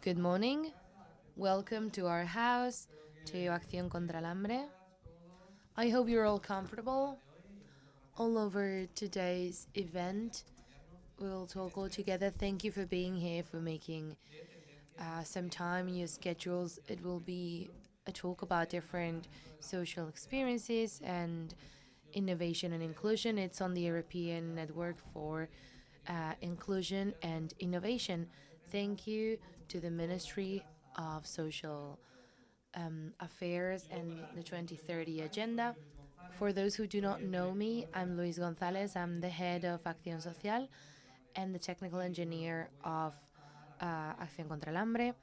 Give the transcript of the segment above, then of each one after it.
Good morning. Welcome to our house, to Acción contra el Hambre. I hope you're all comfortable. All over today's event, we'll talk all together. Thank you for being here, for making some time in your schedules. It will be a talk about different social experiences and innovation and inclusion. It's on the European Network for Inclusion and Innovation. Thank you to the Ministry of Social Affairs and the 2030 Agenda. For those who do not know me, I'm Luis González. I'm the head of Acción Social and the technical engineer of Acción contra el Hambre.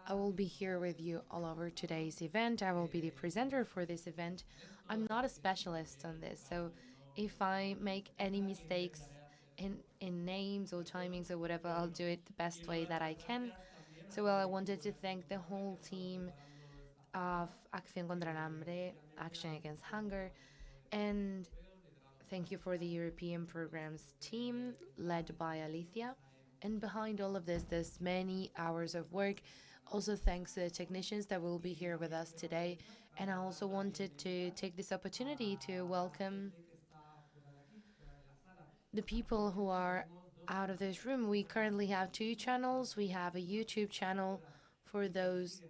I will be here with you all over today's event. I will be the presenter for this event. I'm not a specialist on this, so if I make any mistakes in names or timings or whatever, I'll do it the best way that I can. So, well, I wanted to thank the whole team of Acción contra el Hambre, Action Against Hunger, and thank you for the European programs team led by Alicia. And behind all of this, there's many hours of work. Also, thanks to the technicians that will be here with us today. And I also wanted to take this opportunity to welcome the people who are out of this room. We currently have two channels. We have a YouTube channel for those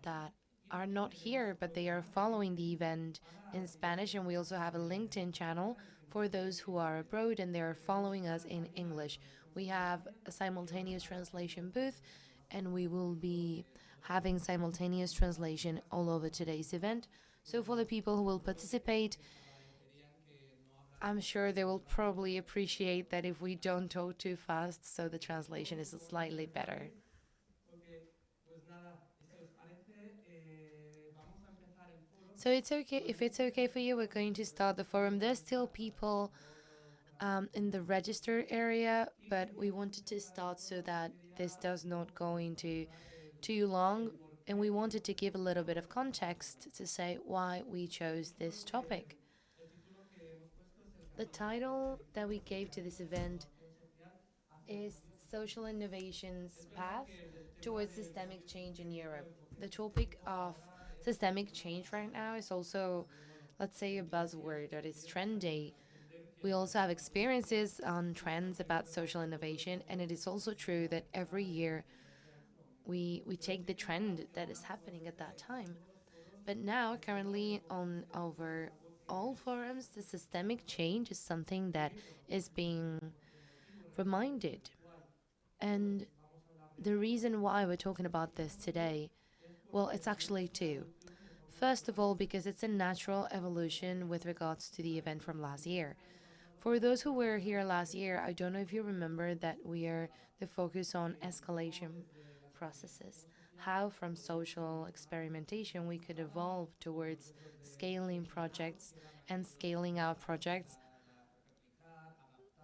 that are not here, but they are following the event in Spanish. And we also have a LinkedIn channel for those who are abroad and they are following us in English. We have a simultaneous translation booth, and we will be having simultaneous translation all over today's event. So, for the people who will participate, I'm sure they will probably appreciate that if we don't talk too fast, so the translation is slightly better. So it's okay if it's okay for you. We're going to start the forum. There's still people in the register area, but we wanted to start so that this does not go into too long, and we wanted to give a little bit of context to say why we chose this topic. The title that we gave to this event is Social Innovation's Path Towards Systemic Change in Europe. The topic of systemic change right now is also, let's say, a buzzword that is trendy. We also have experiences on trends about social innovation, and it is also true that every year we take the trend that is happening at that time. But now, currently, on over all forums, the systemic change is something that is being reminded. And the reason why we're talking about this today, well, it's actually two. First of all, because it's a natural evolution with regards to the event from last year. For those who were here last year, I don't know if you remember that we are the focus on escalation processes. How from social experimentation we could evolve towards scaling projects and scaling out projects.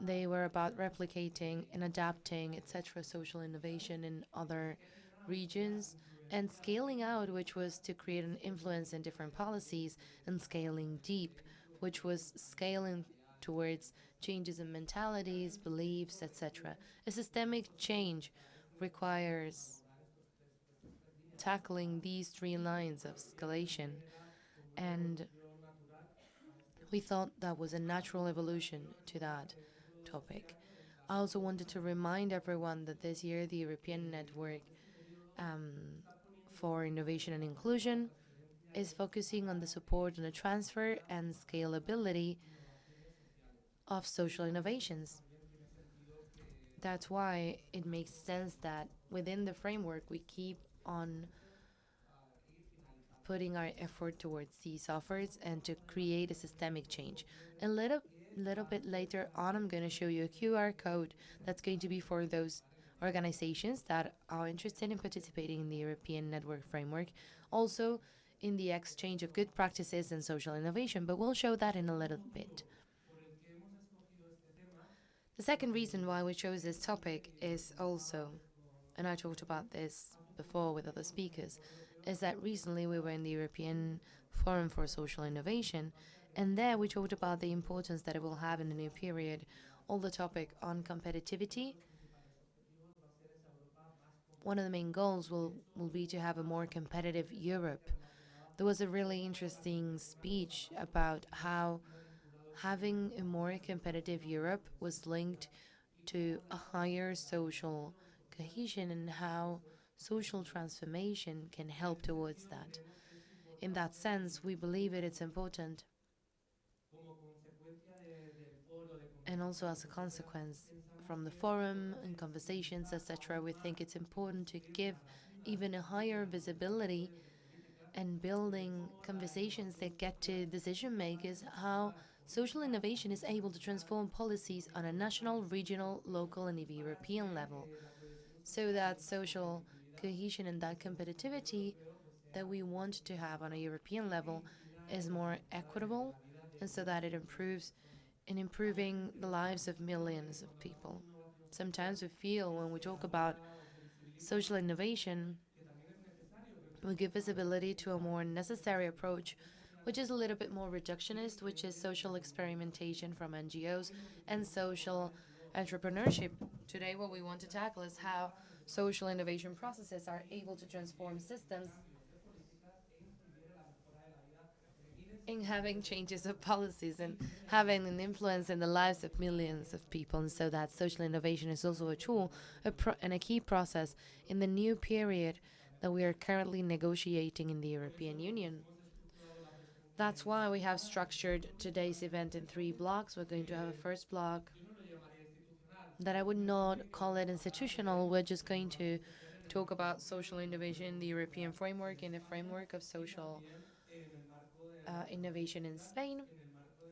They were about replicating and adapting, etc., social innovation in other regions, and scaling out, which was to create an influence in different policies, and scaling deep, which was scaling towards changes in mentalities, beliefs, etc. A systemic change requires tackling these three lines of escalation, and we thought that was a natural evolution to that topic. I also wanted to remind everyone that this year the European Network um, for Innovation and Inclusion is focusing on the support and the transfer and scalability of social innovations. That's why it makes sense that within the framework we keep on putting our effort towards these efforts and to create a systemic change. A little bit later on, I'm going to show you a QR code that's going to be for those organizations that are interested in participating in the European Network Framework, also in the exchange of good practices and social innovation, but we'll show that in a little bit. The second reason why we chose this topic is also, and I talked about this before with other speakers, is that recently we were in the European Forum for Social Innovation, and there we talked about the importance that it will have in the new period, all the topic on competitivity. One of the main goals will be to have a more competitive Europe. There was a really interesting speech about how having a more competitive Europe was linked to a higher social cohesion and how social transformation can help towards that. In that sense, we believe it's important, and also as a consequence from the forum and conversations, etc., we think it's important to give even a higher visibility and building conversations that get to decision makers how social innovation is able to transform policies on a national, regional, local, and even European level, so that social cohesion and that competitivity that we want to have on a European level is more equitable, and so that it improves in improving the lives of millions of people. Sometimes we feel when we talk about social innovation, we give visibility to a more necessary approach, which is a little bit more reductionist, which is social experimentation from NGOs and social entrepreneurship. Today, what we want to tackle is how social innovation processes are able to transform systems in having changes of policies and having an influence in the lives of millions of people. And so that social innovation is also a tool and a key process in the new period that we are currently negotiating in the European Union. That's why we have structured today's event in three blocks. We're going to have a first block that I would not call it institutional. We're just going to talk about social innovation in the European framework, in the framework of social innovation in Spain,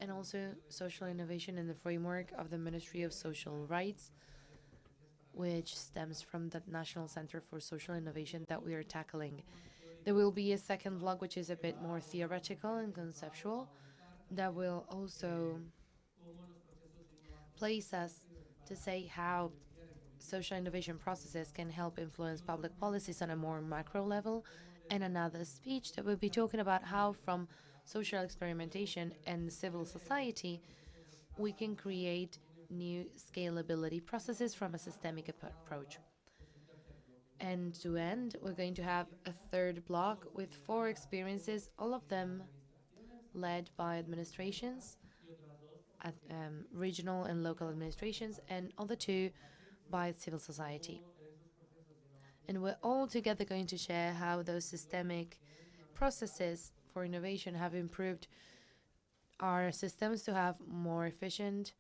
and also social innovation in the framework of the Ministry of Social Rights, which stems from the National Center for Social Innovation that we are tackling. There will be a second vlog, which is a bit more theoretical and conceptual, that will also place us to say how social innovation processes can help influence public policies on a more macro level, and another speech that will be talking about how, from social experimentation and civil society, we can create new scalability processes from a systemic approach. And to end, we're going to have a third block with four experiences, all of them led by administrations, at regional and local administrations, and other two by civil society. And we're all together going to share how those systemic processes for innovation have improved our systems to have more efficient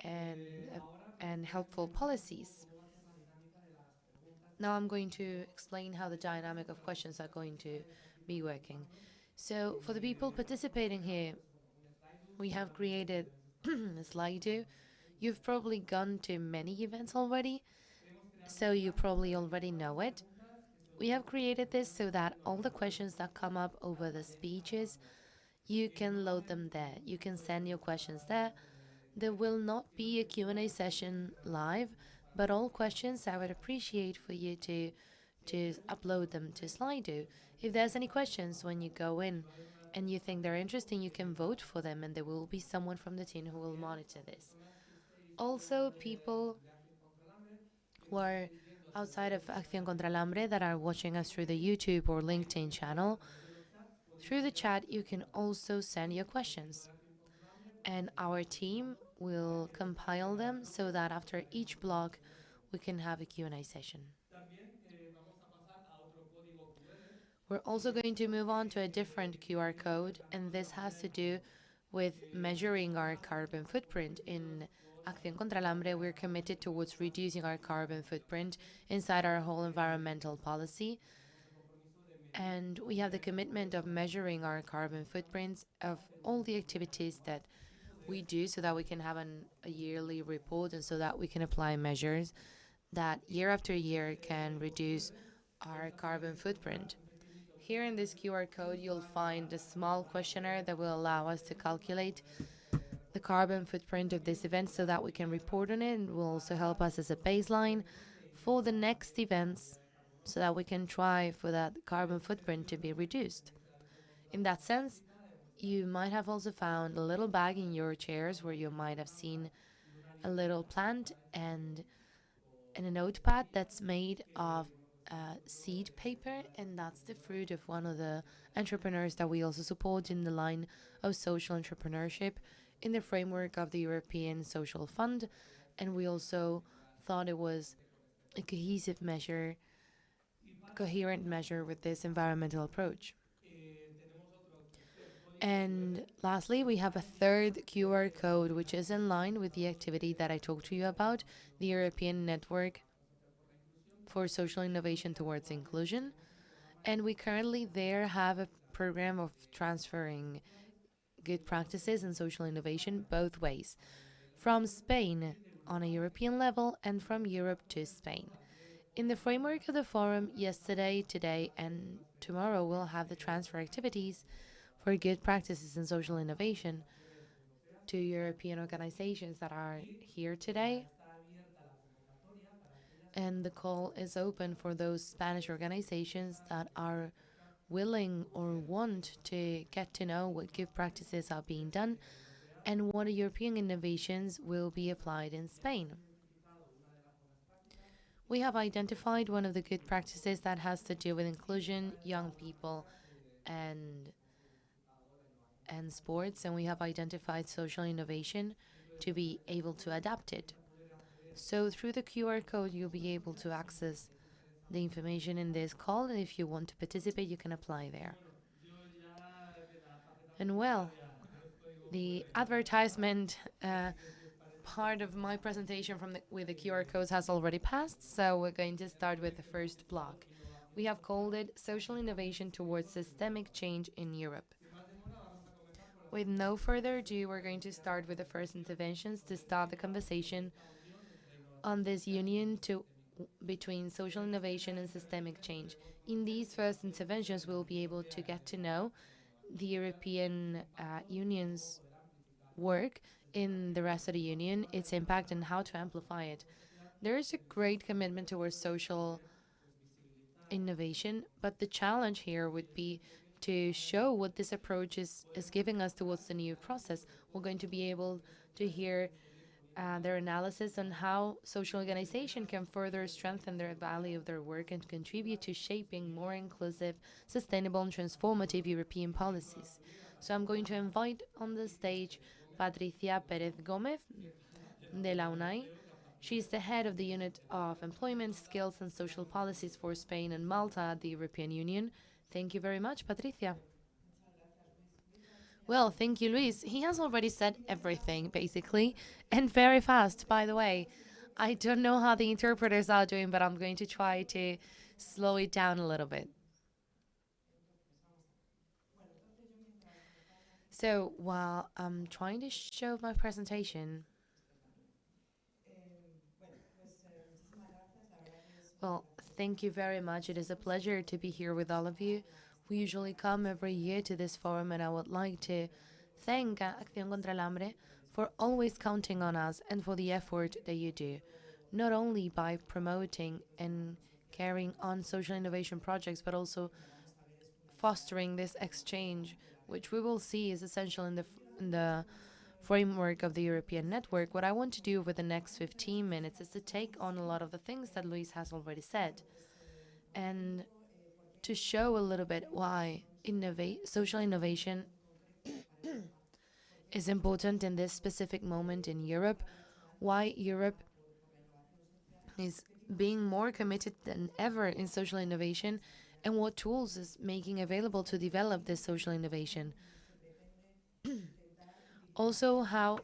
and, uh, and helpful policies. Now I'm going to explain how the dynamic of questions are going to be working. So, for the people participating here, we have created a Slido. You've probably gone to many events already, so you probably already know it. We have created this so that all the questions that come up over the speeches, you can load them there. You can send your questions there. There will not be a Q&A session live, but all questions I would appreciate for you to upload them to Slido. If there's any questions when you go in and you think they're interesting, you can vote for them, and there will be someone from the team who will monitor this. Also, people who are outside of Acción contra el Hambre that are watching us through the YouTube or LinkedIn channel, through the chat you can also send your questions. And our team will compile them so that after each blog we can have a Q&A session. We're also going to move on to a different QR code, and this has to do with measuring our carbon footprint. In Acción contra el Hambre, we're committed towards reducing our carbon footprint inside our whole environmental policy. And we have the commitment of measuring our carbon footprints of all the activities that we do so that we can have a yearly report and so that we can apply measures that year after year can reduce our carbon footprint. Here in this QR code, you'll find a small questionnaire that will allow us to calculate the carbon footprint of this event so that we can report on it, and will also help us as a baseline for the next events so that we can try for that carbon footprint to be reduced. In that sense, you might have also found a little bag in your chairs where you might have seen a little plant and a notepad that's made of seed paper, and that's the fruit of one of the entrepreneurs that we also support in the line of social entrepreneurship in the framework of the European Social Fund. And we also thought it was a coherent measure with this environmental approach. And lastly, we have a third QR code, which is in line with the activity that I talked to you about, the European Network for Social Innovation Towards Inclusion. And we currently there have a program of transferring good practices in social innovation both ways, from Spain on a European level and from Europe to Spain. In the framework of the forum, yesterday, today, and tomorrow, we'll have the transfer activities for good practices in social innovation to European organizations that are here today. And the call is open for those Spanish organizations that are willing or want to get to know what good practices are being done and what European innovations will be applied in Spain. We have identified one of the good practices that has to do with inclusion, young people, and sports, and we have identified social innovation to be able to adapt it. So through the QR code, you'll be able to access the information in this call, and if you want to participate, you can apply there. And well, the advertisement part of my presentation with the QR codes has already passed, so we're going to start with the first block. We have called it Social Innovation Towards Systemic Change in Europe. with no further ado, we're going to start with the first interventions to start the conversation on this union between social innovation and systemic change. In these first interventions, we'll be able to get to know the European Union's work in the rest of the Union, its impact, and how to amplify it. There is a great commitment towards social innovation, but the challenge here would be to show what this approach is giving us towards the new process. We're going to be able to hear their analysis on how social organization can further strengthen their value of their work and contribute to shaping more inclusive, sustainable, and transformative European policies. So I'm going to invite on the stage Patricia Perez Gomez de la UNAI. She's the head of the Unit of Employment, Skills, and Social Policies for Spain and Malta at the European Union. Thank you very much, Patricia. Well, thank you, Luis. He has already said everything, basically, and very fast, by the way. I don't know how the interpreters are doing, but I'm going to try to slow it down a little bit. So, while I'm trying to show my presentation, well, thank you very much. It is a pleasure to be here with all of you. We usually come every year to this forum, and I would like to thank Acción contra el Hambre for always counting on us and for the effort that you do, not only by promoting and carrying on social innovation projects, but also fostering this exchange, which we will see is essential in the framework of the European network. What I want to do over the next 15 minutes is to take on a lot of the things that Luis has already said and to show a little bit why social innovation is important in this specific moment in Europe, why Europe is being more committed than ever in social innovation, and what tools is making available to develop this social innovation. Also, how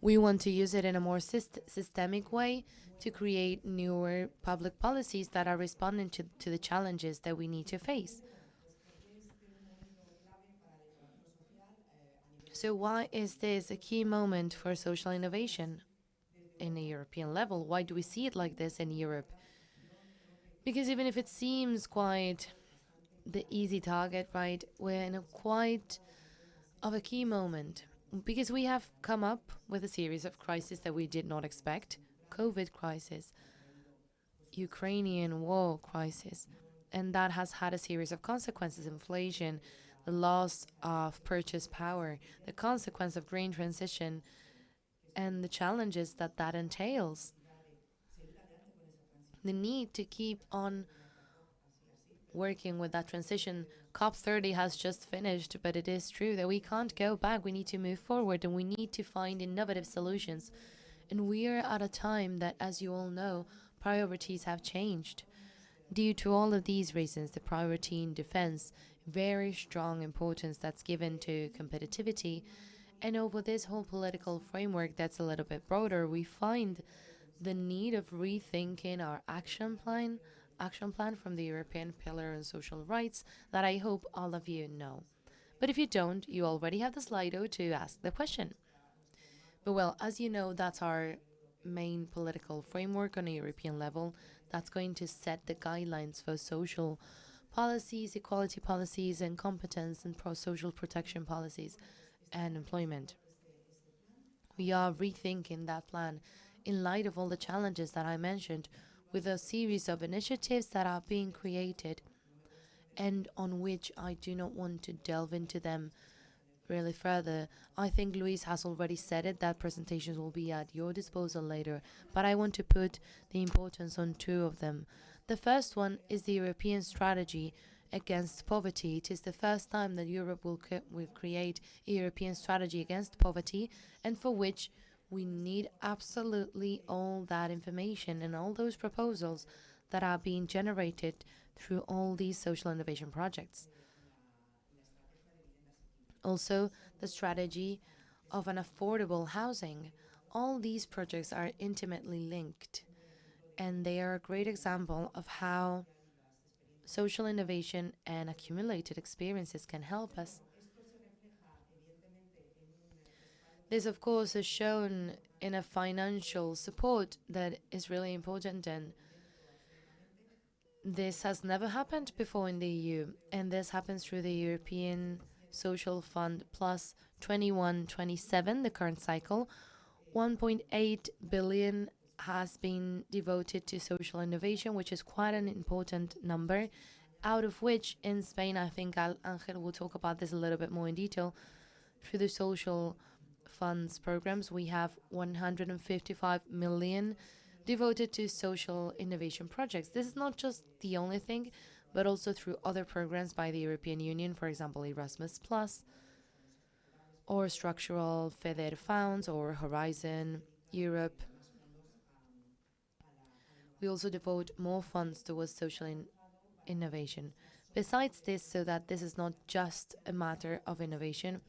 we want to use it in a more systemic way to create newer public policies that are responding to the challenges that we need to face. So, why is this a key moment for social innovation in a European level? Why do we see it like this in Europe? Because even if it seems quite the easy target, right, we're in a quite of a key moment because we have come up with a series of crises that we did not expect. COVID crisis, Ukrainian war crisis, and that has had a series of consequences: inflation, the loss of purchase power, the consequence of green transition, and the challenges that that entails. The need to keep on working with that transition. COP30 has just finished, but it is true that we can't go back. We need to move forward and we need to find innovative solutions. And we are at a time that, as you all know, priorities have changed. Due to all of these reasons, the priority in defense, very strong importance that's given to competitivity, and over this whole political framework that's a little bit broader, we find the need of rethinking our action plan from the European Pillar on Social Rights that I hope all of you know. But if you don't, you already have the Slido to ask the question. But well, as you know, that's our main political framework on a European level that's going to set the guidelines for social policies, equality policies, and competence and social protection policies and employment. We are rethinking that plan in light of all the challenges that I mentioned, with a series of initiatives that are being created and on which I do not want to delve into them really further. I think Luis has already said it, that presentations will be at your disposal later, but I want to put the importance on two of them. The first one is the European strategy against poverty. It is the first time that Europe will create a European strategy against poverty, and for which we need absolutely all that information and all those proposals that are being generated through all these social innovation projects. Also, the strategy of an affordable housing. All these projects are intimately linked, and they are a great example of how social innovation and accumulated experiences can help us. This, of course, is shown in a financial support that is really important, and this has never happened before in the EU, and this happens through the European Social Fund plus 21-27, the current cycle. 1.8 billion has been devoted to social innovation, which is quite an important number, out of which in Spain, I think Angel will talk about this a little bit more in detail, through the social funds programs, we have 155 million devoted to social innovation projects. This is not just the only thing, but also through other programs by the European Union, for example, Erasmus Plus, or structural FEDER funds, or Horizon Europe. We also devote more funds towards social innovation. Besides this, so that this is not just a matter of innovation,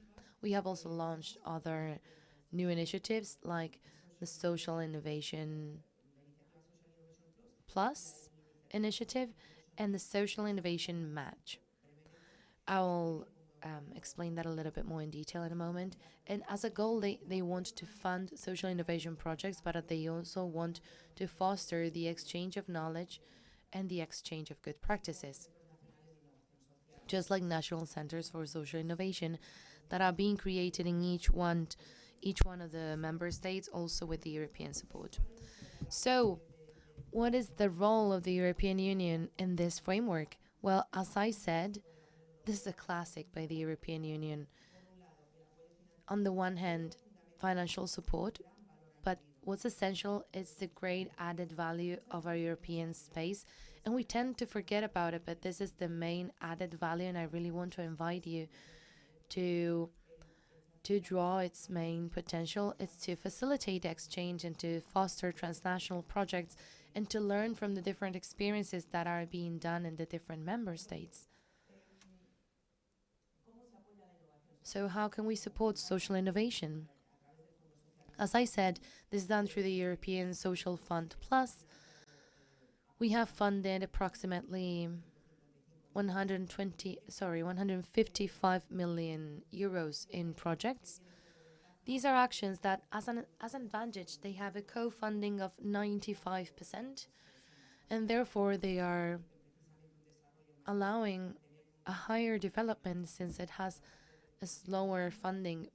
we have also launched other new initiatives like the Social Innovation Plus initiative and the Social Innovation Match. I'll explain that a little bit more in detail in a moment. And as a goal, they want to fund social innovation projects, but they also want to foster the exchange of knowledge and the exchange of good practices. Just like national centers for social innovation that are being created in each one of the member states, also with the European support. So, what is the role of the European Union in this framework? Well, as I said, this is a classic by the European Union. On the one hand, financial support, but what's essential is the great added value of our European space, and we tend to forget about it, but this is the main added value, and I really want to invite you to draw its main potential. It's to facilitate exchange and to foster transnational projects and to learn from the different experiences that are being done in the different member states. So how can we support social innovation? As I said, this is done through the European Social Fund Plus. We have funded approximately 155 million euros in projects. These are actions that, as an advantage, they have a co-funding of 95%, and therefore they are allowing a higher development since it has a lower funding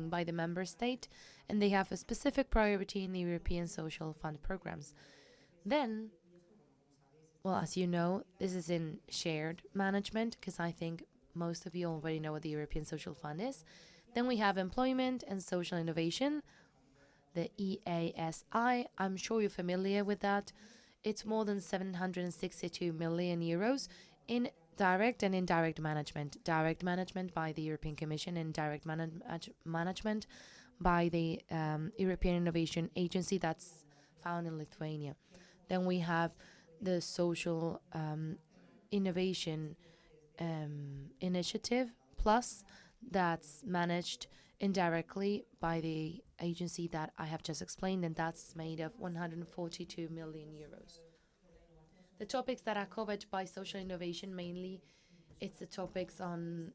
by the member state, and they have a specific priority in the European Social Fund programs. Then, well, as you know, this is in shared management, because I think most of you already know what the European Social Fund is. Then we have employment and social innovation, the EASI. I'm sure you're familiar with that. It's more than 762 million euros in direct and indirect management. Direct management by the European Commission and direct management by the European Innovation Agency that's found in Lithuania. Then we have the social innovation initiative plus, that's managed indirectly by the agency that I have just explained, and that's made of 142 million euros. The topics that are covered by social innovation mainly, it's the topics on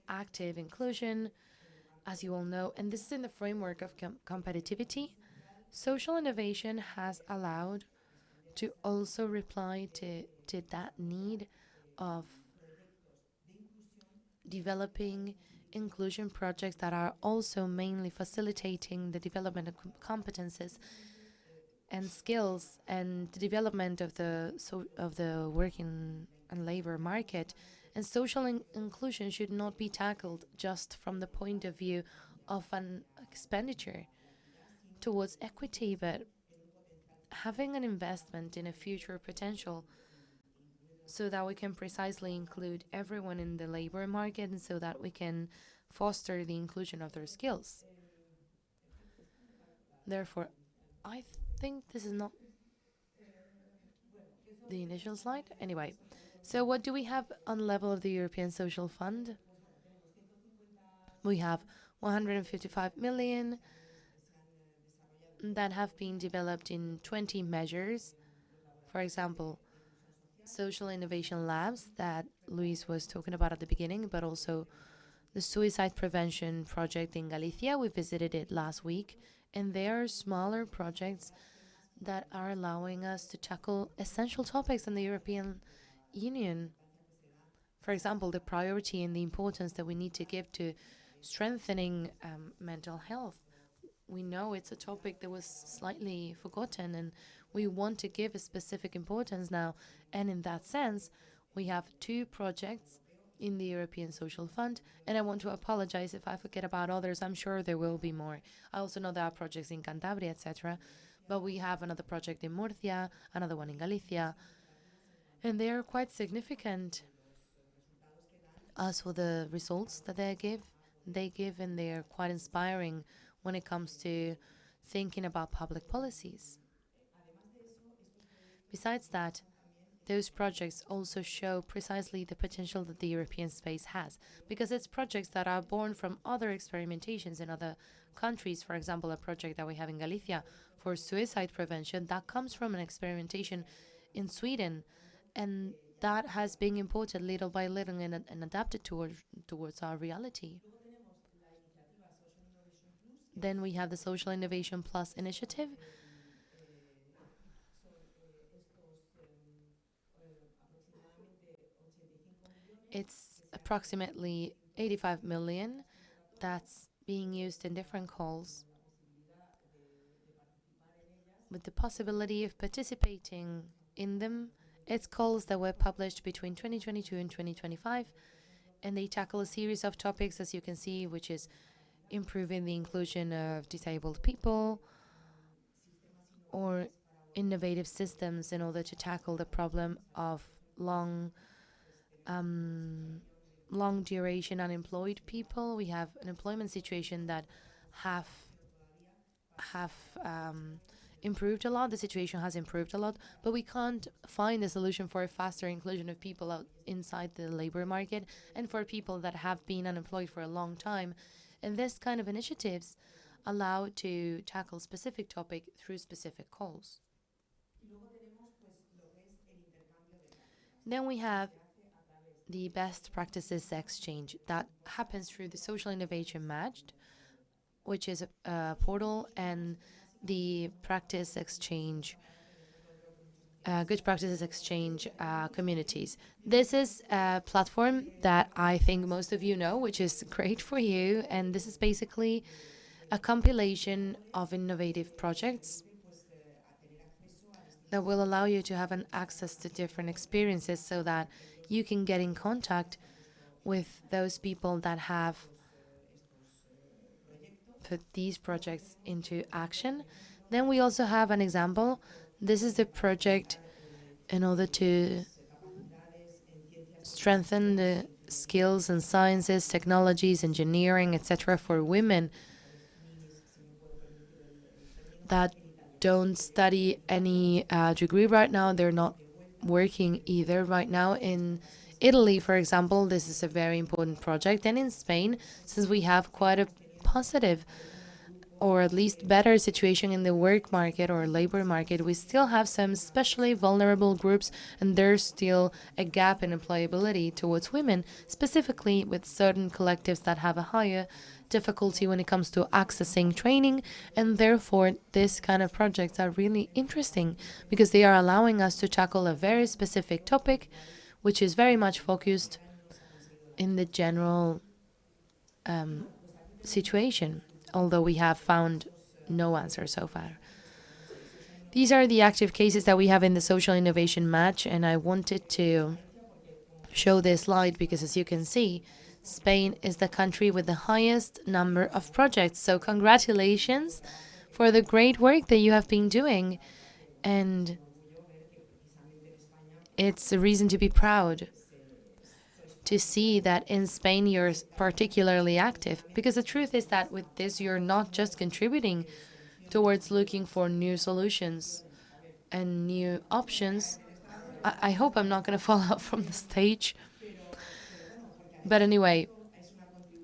active inclusion, as you all know, and this is in the framework of competitivity. Social innovation has allowed to also reply to that need of developing inclusion projects that are also mainly facilitating the development of competences and skills and the development of the working and labor market. And social inclusion should not be tackled just from the point of view of an expenditure towards equity, but having an investment in a future potential so that we can precisely include everyone in the labor market and so that we can foster the inclusion of their skills. Therefore, I think this is not the initial slide. Anyway, so what do we have on level of the European Social Fund? We have 155 million that have been developed in 20 measures. For example, social innovation labs that Luis was talking about at the beginning, but also the suicide prevention project in Galicia. We visited it last week, and they are smaller projects that are allowing us to tackle essential topics in the European Union. For example, the priority and the importance that we need to give to strengthening mental health. We know it's a topic that was slightly forgotten, and we want to give a specific importance now. And in that sense, we have two projects in the European Social Fund, and I want to apologize if I forget about others. I'm sure there will be more. I also know there are projects in Cantabria, etc. But we have another project in Murcia, another one in Galicia, and they are quite significant. As for the results that they give, and they are quite inspiring when it comes to thinking about public policies. Besides that, those projects also show precisely the potential that the European space has, because it's projects that are born from other experimentations in other countries. For example, a project that we have in Galicia for suicide prevention that comes from an experimentation in Sweden, and that has been imported little by little and adapted towards our reality. Then we have the Social Innovation Plus initiative. It's approximately 85 million that's being used in different calls with the possibility of participating in them. It's calls that were published between 2022 and 2025, and they tackle a series of topics, as you can see, which is improving the inclusion of disabled people or innovative systems in order to tackle the problem of um, long duration unemployed people. We have an employment situation that have have improved a lot. The situation has improved a lot, but we can't find a solution for a faster inclusion of people out inside the labor market and for people that have been unemployed for a long time. And this kind of initiatives allow to tackle specific topic through specific calls. Then we have the best practices exchange that happens through the social innovation matched, which is a portal, and the practice exchange, good practices exchange communities. This is a platform that I think most of you know, which is great for you. And this is basically a compilation of innovative projects that will allow you to have an access to different experiences so that you can get in contact with those people that have put these projects into action. Then we also have an example. This is the project in order to strengthen the skills and sciences, technologies, engineering, etc. for women that don't study any degree right now. They're not working either right now. In Italy, for example, this is a very important project. And in Spain, since we have quite a positive or at least better situation in the work market or labor market, we still have some especially vulnerable groups, and there's still a gap in employability towards women, specifically with certain collectives that have a higher difficulty when it comes to accessing training. And therefore, this kind of projects are really interesting because they are allowing us to tackle a very specific topic, which is very much focused in the general situation, although we have found no answer so far. These are the active cases that we have in the social innovation match, and I wanted to show this slide because, as you can see, Spain is the country with the highest number of projects. So congratulations for the great work that you have been doing, and it's a reason to be proud to see that in Spain you're particularly active, because the truth is that with this you're not just contributing towards looking for new solutions and new options. I hope I'm not going to fall out from the stage. But anyway,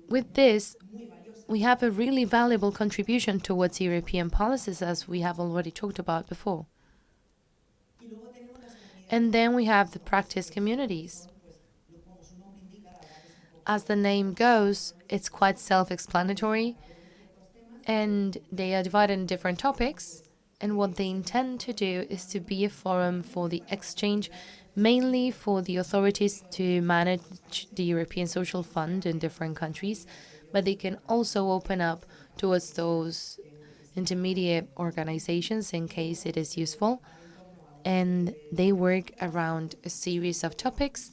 with this, we have a really valuable contribution towards European policies, as we have already talked about before. And then we have the practice communities. As the name goes, it's quite self-explanatory, and they are divided in different topics. And what they intend to do is to be a forum for the exchange, mainly for the authorities to manage the European Social Fund in different countries, but they can also open up towards those intermediate organizations in case it is useful. And they work around a series of topics.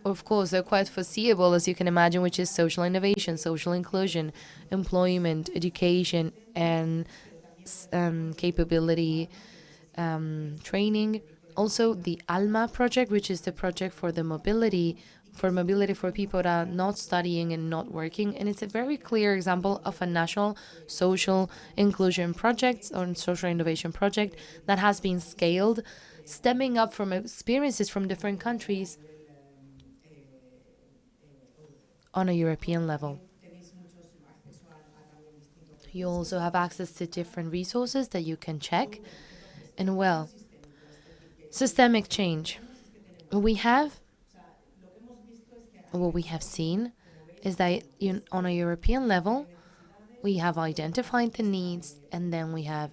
Of course, they're quite foreseeable, as you can imagine, which is social innovation, social inclusion, employment, education, and capability training. Also, the ALMA project, which is the project for the mobility for people that are not studying and not working. And it's a very clear example of a national social inclusion project or social innovation project that has been scaled, stemming up from experiences from different countries on a European level. You also have access to different resources that you can check. And well, systemic change. We have what we have seen is that on a European level, we have identified the needs, and then we have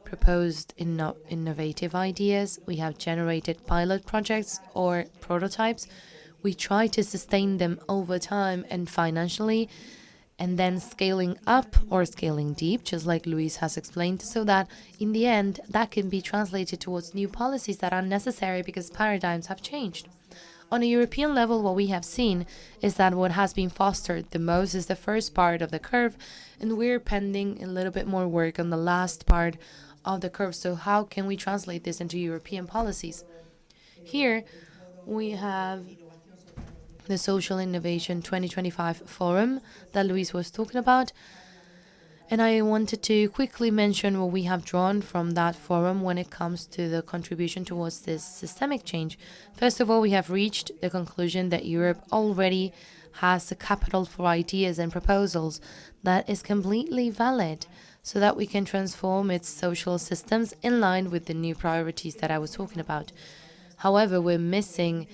proposed innovative ideas. We have generated pilot projects or prototypes. We try to sustain them over time and financially, and then scaling up or scaling deep, just like Luis has explained, so that in the end, that can be translated towards new policies that are necessary because paradigms have changed. On a European level, what we have seen is that what has been fostered the most is the first part of the curve, and we're pending a little bit more work on the last part of the curve. So how can we translate this into European policies? Here, we have the Social Innovation 2025 Forum that Luis was talking about. And I wanted to quickly mention what we have drawn from that forum when it comes to the contribution towards this systemic change. First of all, we have reached the conclusion that Europe already has a capital for ideas and proposals that is completely valid so that we can transform its social systems in line with the new priorities that I was talking about. However, we're missing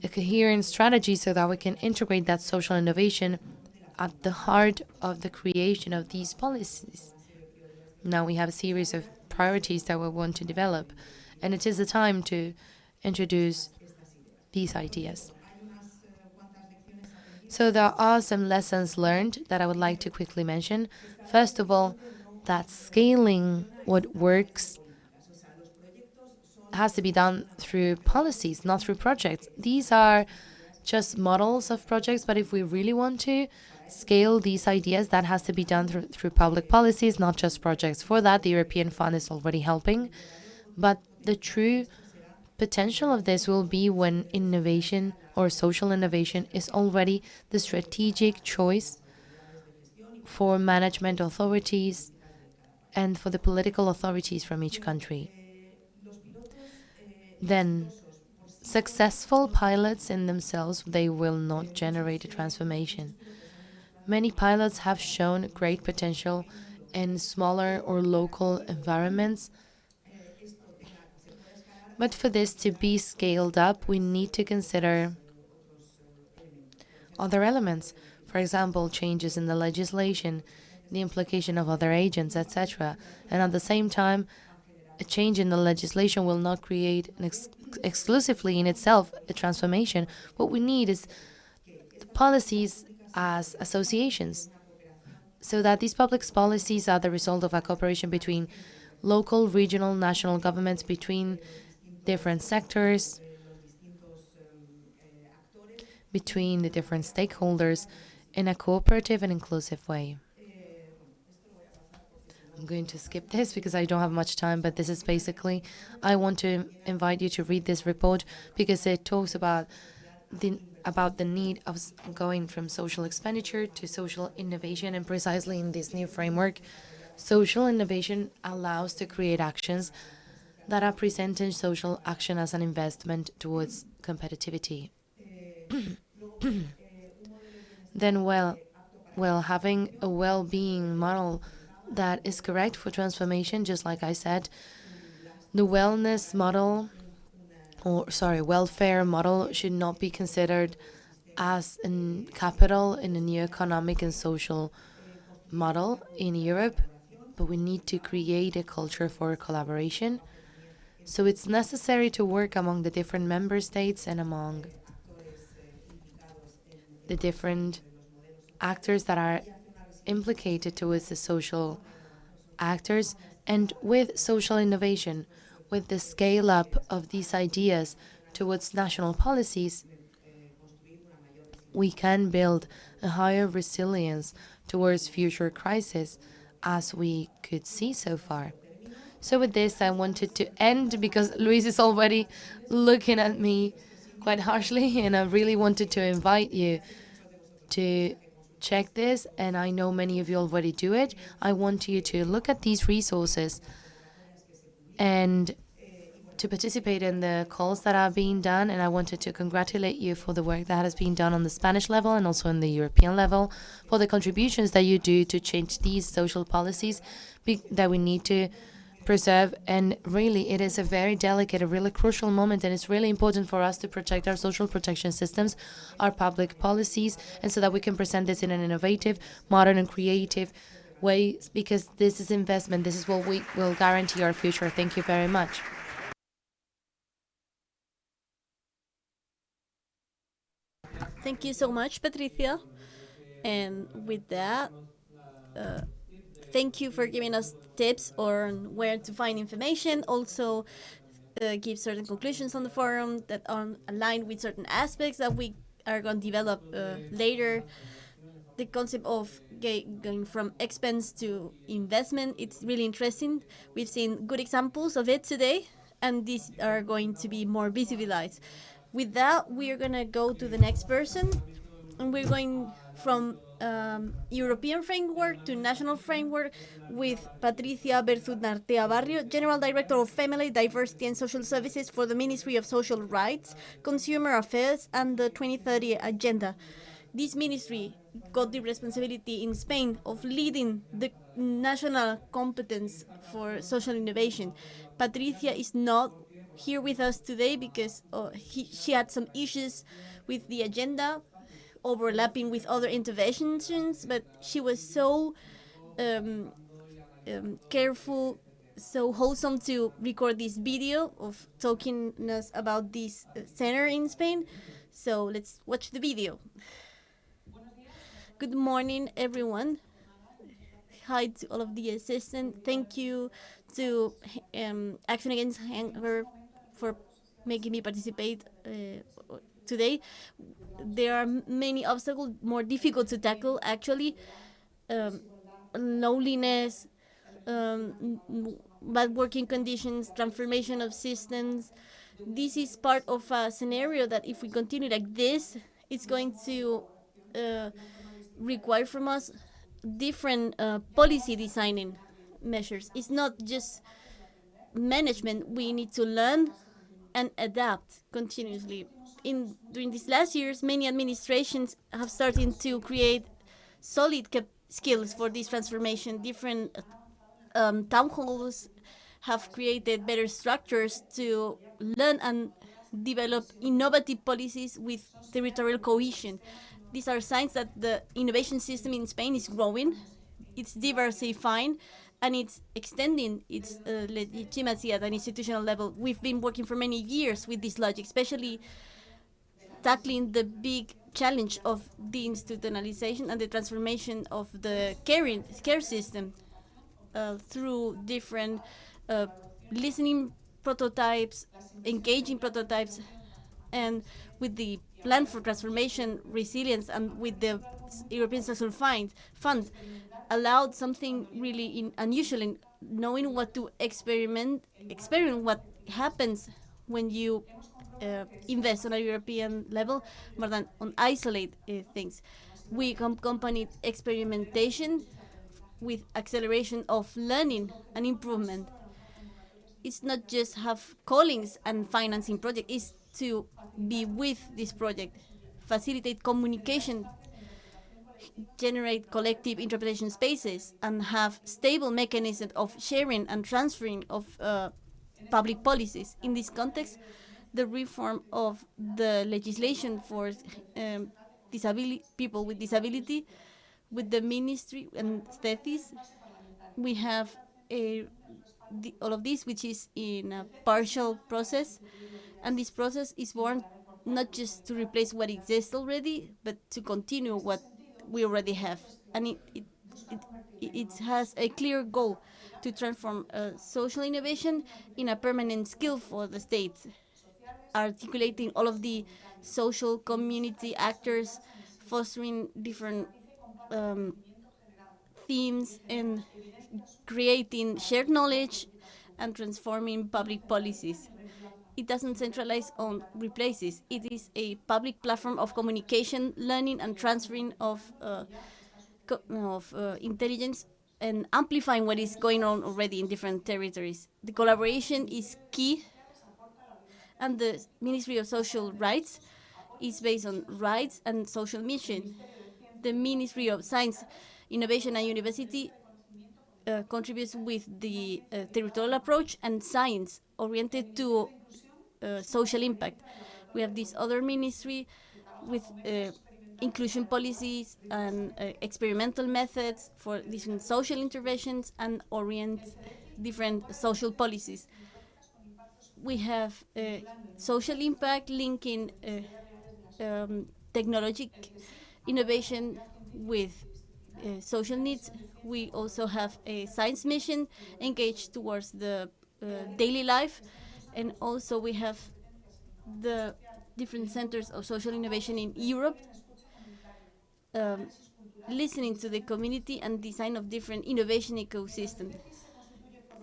a coherent strategy so that we can integrate that social innovation at the heart of the creation of these policies. Now we have a series of priorities that we want to develop, and it is the time to introduce these ideas. So there are some lessons learned that I would like to quickly mention. First of all, that scaling what works has to be done through policies, not through projects. These are just models of projects, but if we really want to scale these ideas, that has to be done through public policies, not just projects. For that, the European Fund is already helping. But the true potential of this will be when innovation or social innovation is already the strategic choice for management authorities and for the political authorities from each country. Then, successful pilots in themselves, they will not generate a transformation. Many pilots have shown great potential in smaller or local environments. But for this to be scaled up, we need to consider other elements. For example, changes in the legislation, the implication of other agents, etc. And at the same time, a change in the legislation will not create exclusively in itself a transformation. What we need is the policies as associations, so that these public policies are the result of a cooperation between local, regional, national governments, between different sectors, between the different stakeholders in a cooperative and inclusive way. I'm going to skip this because I don't have much time, but this is basically, I want to invite you to read this report because it talks about the need of going from social expenditure to social innovation, and precisely in this new framework, social innovation allows to create actions that are presenting social action as an investment towards competitivity. Then, having a well-being model that is correct for transformation, just like I said, The wellness model, or sorry, welfare model should not be considered as a capital in a new economic and social model in Europe, but we need to create a culture for collaboration. So it's necessary to work among the different member states and among the different actors that are implicated towards the social actors and with social innovation, with the scale up of these ideas towards national policies, we can build a higher resilience towards future crises, as we could see so far. So with this, I wanted to end because Luis is already looking at me quite harshly, and I really wanted to invite you to check this, and I know many of you already do it. I want you to look at these resources and to participate in the calls that are being done, and I wanted to congratulate you for the work that has been done on the Spanish level and also on the European level, for the contributions that you do to change these social policies that we need to preserve. And really, it is a very delicate, a really crucial moment, and it's really important for us to protect our social protection systems, our public policies, and so that we can present this in an innovative, modern, and creative way, because this is investment. This is what we will guarantee our future. Thank you very much. Thank you so much, Patricia. And with that, uh, thank you for giving us tips on where to find information. Also, give certain conclusions on the forum that are aligned with certain aspects that we are going to develop later. The concept of going from expense to investment, it's really interesting. We've seen good examples of it today, and these are going to be more visibilized. With that, we are going to go to the next person, and we're going from European framework to national framework with Patricia Berzunartea Barrio, General Director of Family, Diversity and Social Services for the Ministry of Social Rights, Consumer Affairs, and the 2030 Agenda. This ministry got the responsibility in Spain of leading the national competence for social innovation. Patricia is not here with us today because she had some issues with the agenda overlapping with other interventions, but she was so um, careful, so wholesome to record this video of talking us about this center in Spain. So let's watch the video. Good morning, everyone. Hi to all of the assistants. Thank you to Action Against Hunger for making me participate today. There are many obstacles more difficult to tackle, actually. Um, Loneliness, bad working conditions, transformation of systems. This is part of a scenario that if we continue like this, it's going to uh, require from us different policy designing measures. It's not just management. We need to learn and adapt continuously. During these last years, many administrations have started to create solid skills for this transformation. Different town halls have created better structures to learn and develop innovative policies with territorial cohesion. These are signs that the innovation system in Spain is growing, it's diversifying, and it's extending its legitimacy at an institutional level. We've been working for many years with this logic, especially tackling the big challenge of the institutionalization and the transformation of the care system through different uh, listening prototypes, engaging prototypes, and with the plan for transformation, resilience, and with the European Social Fund, allowed something really unusual in knowing what to experiment what happens when you invest on a European level more than on isolate things. We accompanied experimentation with acceleration of learning and improvement. It's not just have callings and financing project, it's to be with this project, facilitate communication, generate collective interpretation spaces, and have stable mechanisms of sharing and transferring of public policies. In this context, the reform of the legislation for people with disability with the ministry and thesis, we have all of this, which is in a partial process, and this process is born not just to replace what exists already, but to continue what we already have, and it, it has a clear goal to transform social innovation in a permanent skill for the state, articulating all of the social community actors, fostering different um, themes, and creating shared knowledge and transforming public policies. It doesn't centralize on replaces. It is a public platform of communication, learning, and transferring of intelligence and amplifying what is going on already in different territories. The collaboration is key, and the Ministry of Social Rights is based on rights and social mission. The Ministry of Science, Innovation and University contributes with the territorial approach and science oriented to social impact. We have this other ministry with inclusion policies and experimental methods for different social interventions and orient different social policies. We have social impact linking technologic innovation with social needs. We also have a science mission engaged towards the daily life, and also we have the different centers of social innovation in Europe, um, listening to the community and design of different innovation ecosystems.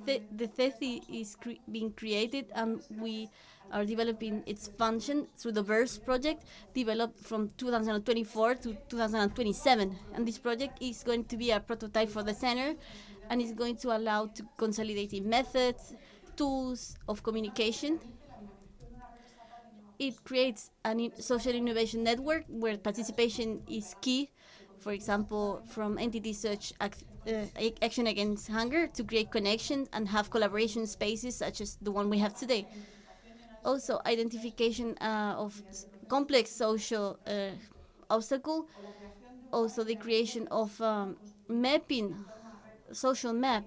The TETI is being created, and we are developing its function through the VERSE project, developed from 2024 to 2027. And this project is going to be a prototype for the center, and is going to allow to consolidating methods, tools of communication. It creates a social innovation network where participation is key, for example, from entities such Action Against Hunger to create connections and have collaboration spaces such as the one we have today. Also, identification of complex social obstacle. Also, the creation of mapping, social map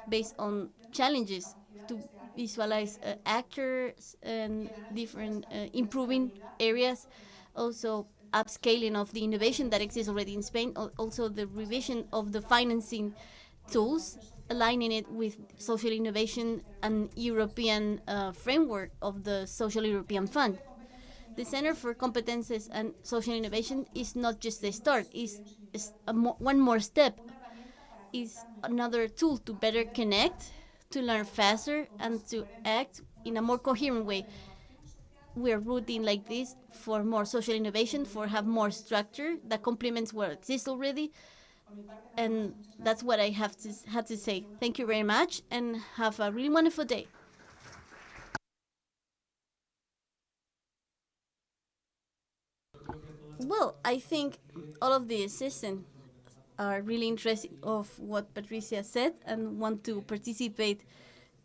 based on challenges to visualize actors and different improving areas. Also, upscaling of the innovation that exists already in Spain. Also, the revision of the financing tools, aligning it with social innovation and European framework of the Social European Fund. The Center for Competences and Social Innovation is not just a start, is one more step, is another tool to better connect, to learn faster, and to act in a more coherent way. We're rooting like this for more social innovation, for have more structure that complements what exists already. And that's what I had to say. Thank you very much, and have a really wonderful day. Well, I think all of the assistants are really interested of what Patricia said and want to participate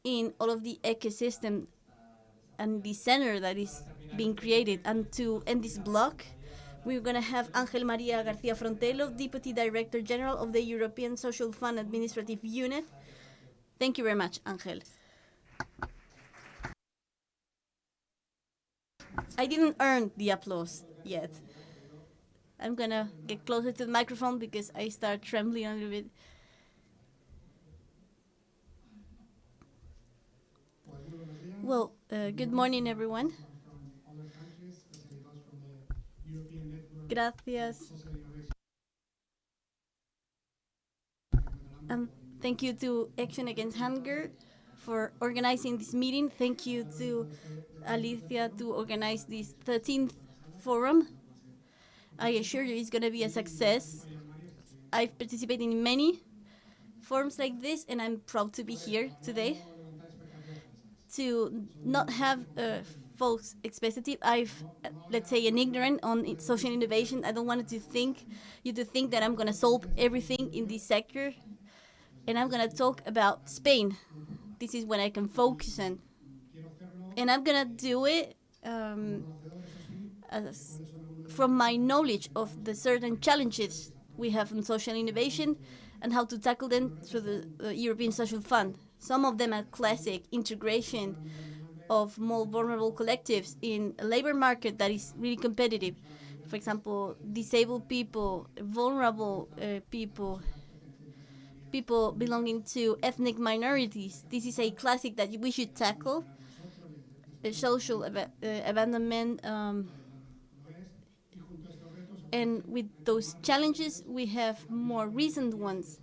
in all of the ecosystem and the center that is being created. And to end this block, we're going to have Ángel María García Frontelo, Deputy Director General of the European Social Fund Administrative Unit. Thank you very much, Ángel. I didn't earn the applause yet. I'm going to get closer to the microphone because I start trembling a little bit. Well, good morning, everyone. Gracias. Thank you to Action Against Hunger for organizing this meeting. Thank you to Alicia to organize this 13th forum. I assure you it's going to be a success. I've participated in many forums like this, and I'm proud to be here today. To not have false expectative, let's say, an ignorant on social innovation. I don't want you to think that I'm going to solve everything in this sector. And I'm going to talk about Spain. This is what I can focus on. And I'm gonna do it as from my knowledge of the certain challenges we have in social innovation and how to tackle them through the European Social Fund. Some of them are classic integration of more vulnerable collectives in a labor market that is really competitive. For example, disabled people, vulnerable people, people belonging to ethnic minorities. This is a classic that we should tackle. Social abandonment. And with those challenges, we have more recent ones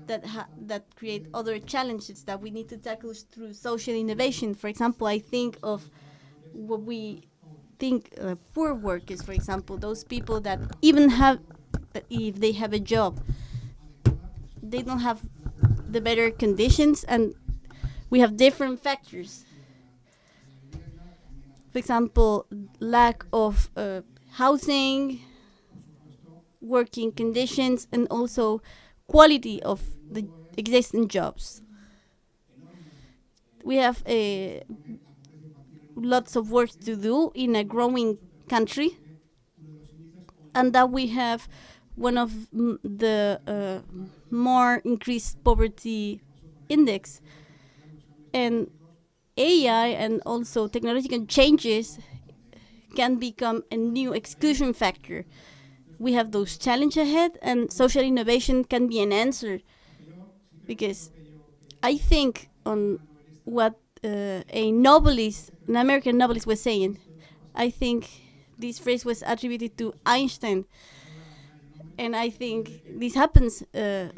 that create other challenges that we need to tackle through social innovation. For example, I think of what we think poor workers, for example, those people that even have, that if they have a job, they don't have the better conditions, and we have different factors. For example, lack of housing, working conditions, and also quality of the existing jobs. We have lots of work to do in a growing country, and that we have one of the more increased poverty index. And AI and also technological changes can become a new exclusion factor. We have those challenges ahead, and social innovation can be an answer, because I think on what a novelist, an American novelist, was saying. I think this phrase was attributed to Einstein, and I think this happens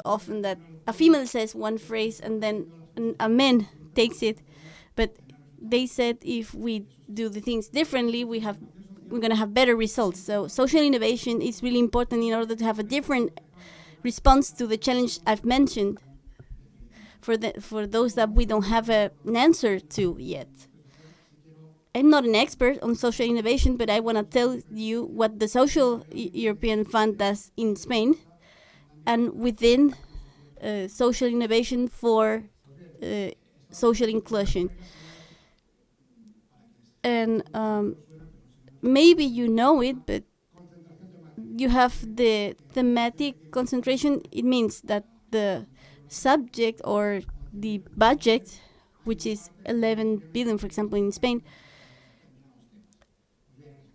often, that a female says one phrase and then a man takes it, but they said if we do the things differently, we're gonna have better results. So social innovation is really important in order to have a different response to the challenge I've mentioned, for those that we don't have an answer to yet. I'm not an expert on social innovation, but I want to tell you what the Social European Fund does in Spain, and within social innovation for social inclusion. And maybe you know it, but you have the thematic concentration. It means that the subject or the budget, which is 11 billion, for example, in Spain,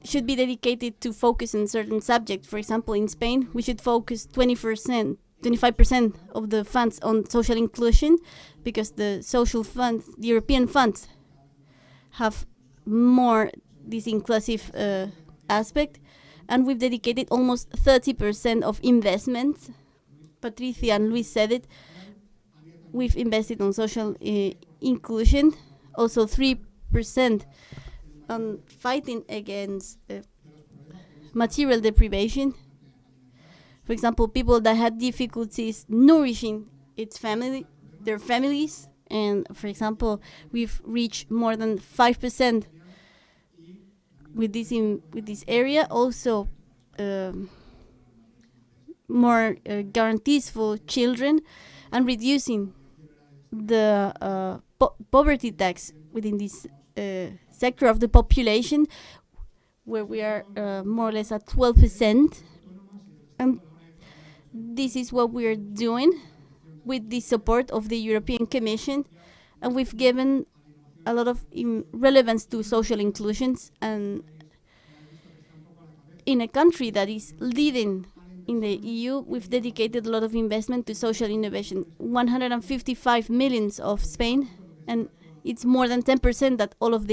should be dedicated to focus on certain subjects. For example, in Spain, we should focus 20%, 25% of the funds on social inclusion, because the social funds, the European funds, have more this inclusive aspect, and we've dedicated almost 30% of investments. Patricia and Luis said it. We've invested on social inclusion, also 3% on fighting against material deprivation. For example, people that had difficulties nourishing their families, and for example, we've reached more than 5% with this area. Also, more guarantees for children, and reducing the poverty tax within this sector of the population, where we are more or less at 12%. And this is what we are doing with the support of the European Commission, and we've given a lot of relevance to social inclusions. And in a country that is leading in the EU, we've dedicated a lot of investment to social innovation, 155 millions of Spain, and it's more than 10% that all of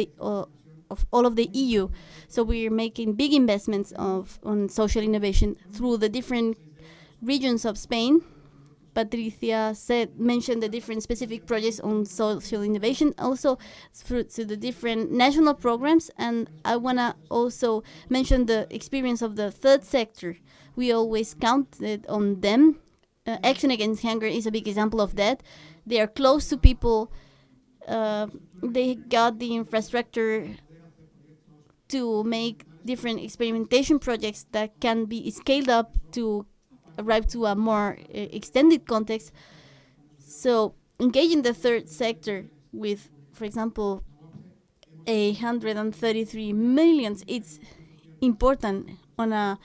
the EU. So we're making big investments on social innovation through the different regions of Spain. Patricia mentioned the different specific projects on social innovation, also through to the different national programs. And I want to also mention the experience of the third sector. We always counted on them. Action Against Hunger is a big example of that. They are close to people. They got the infrastructure to make different experimentation projects that can be scaled up to arrive to a more extended context. So engaging the third sector with, for example, 133 millions. It's important on a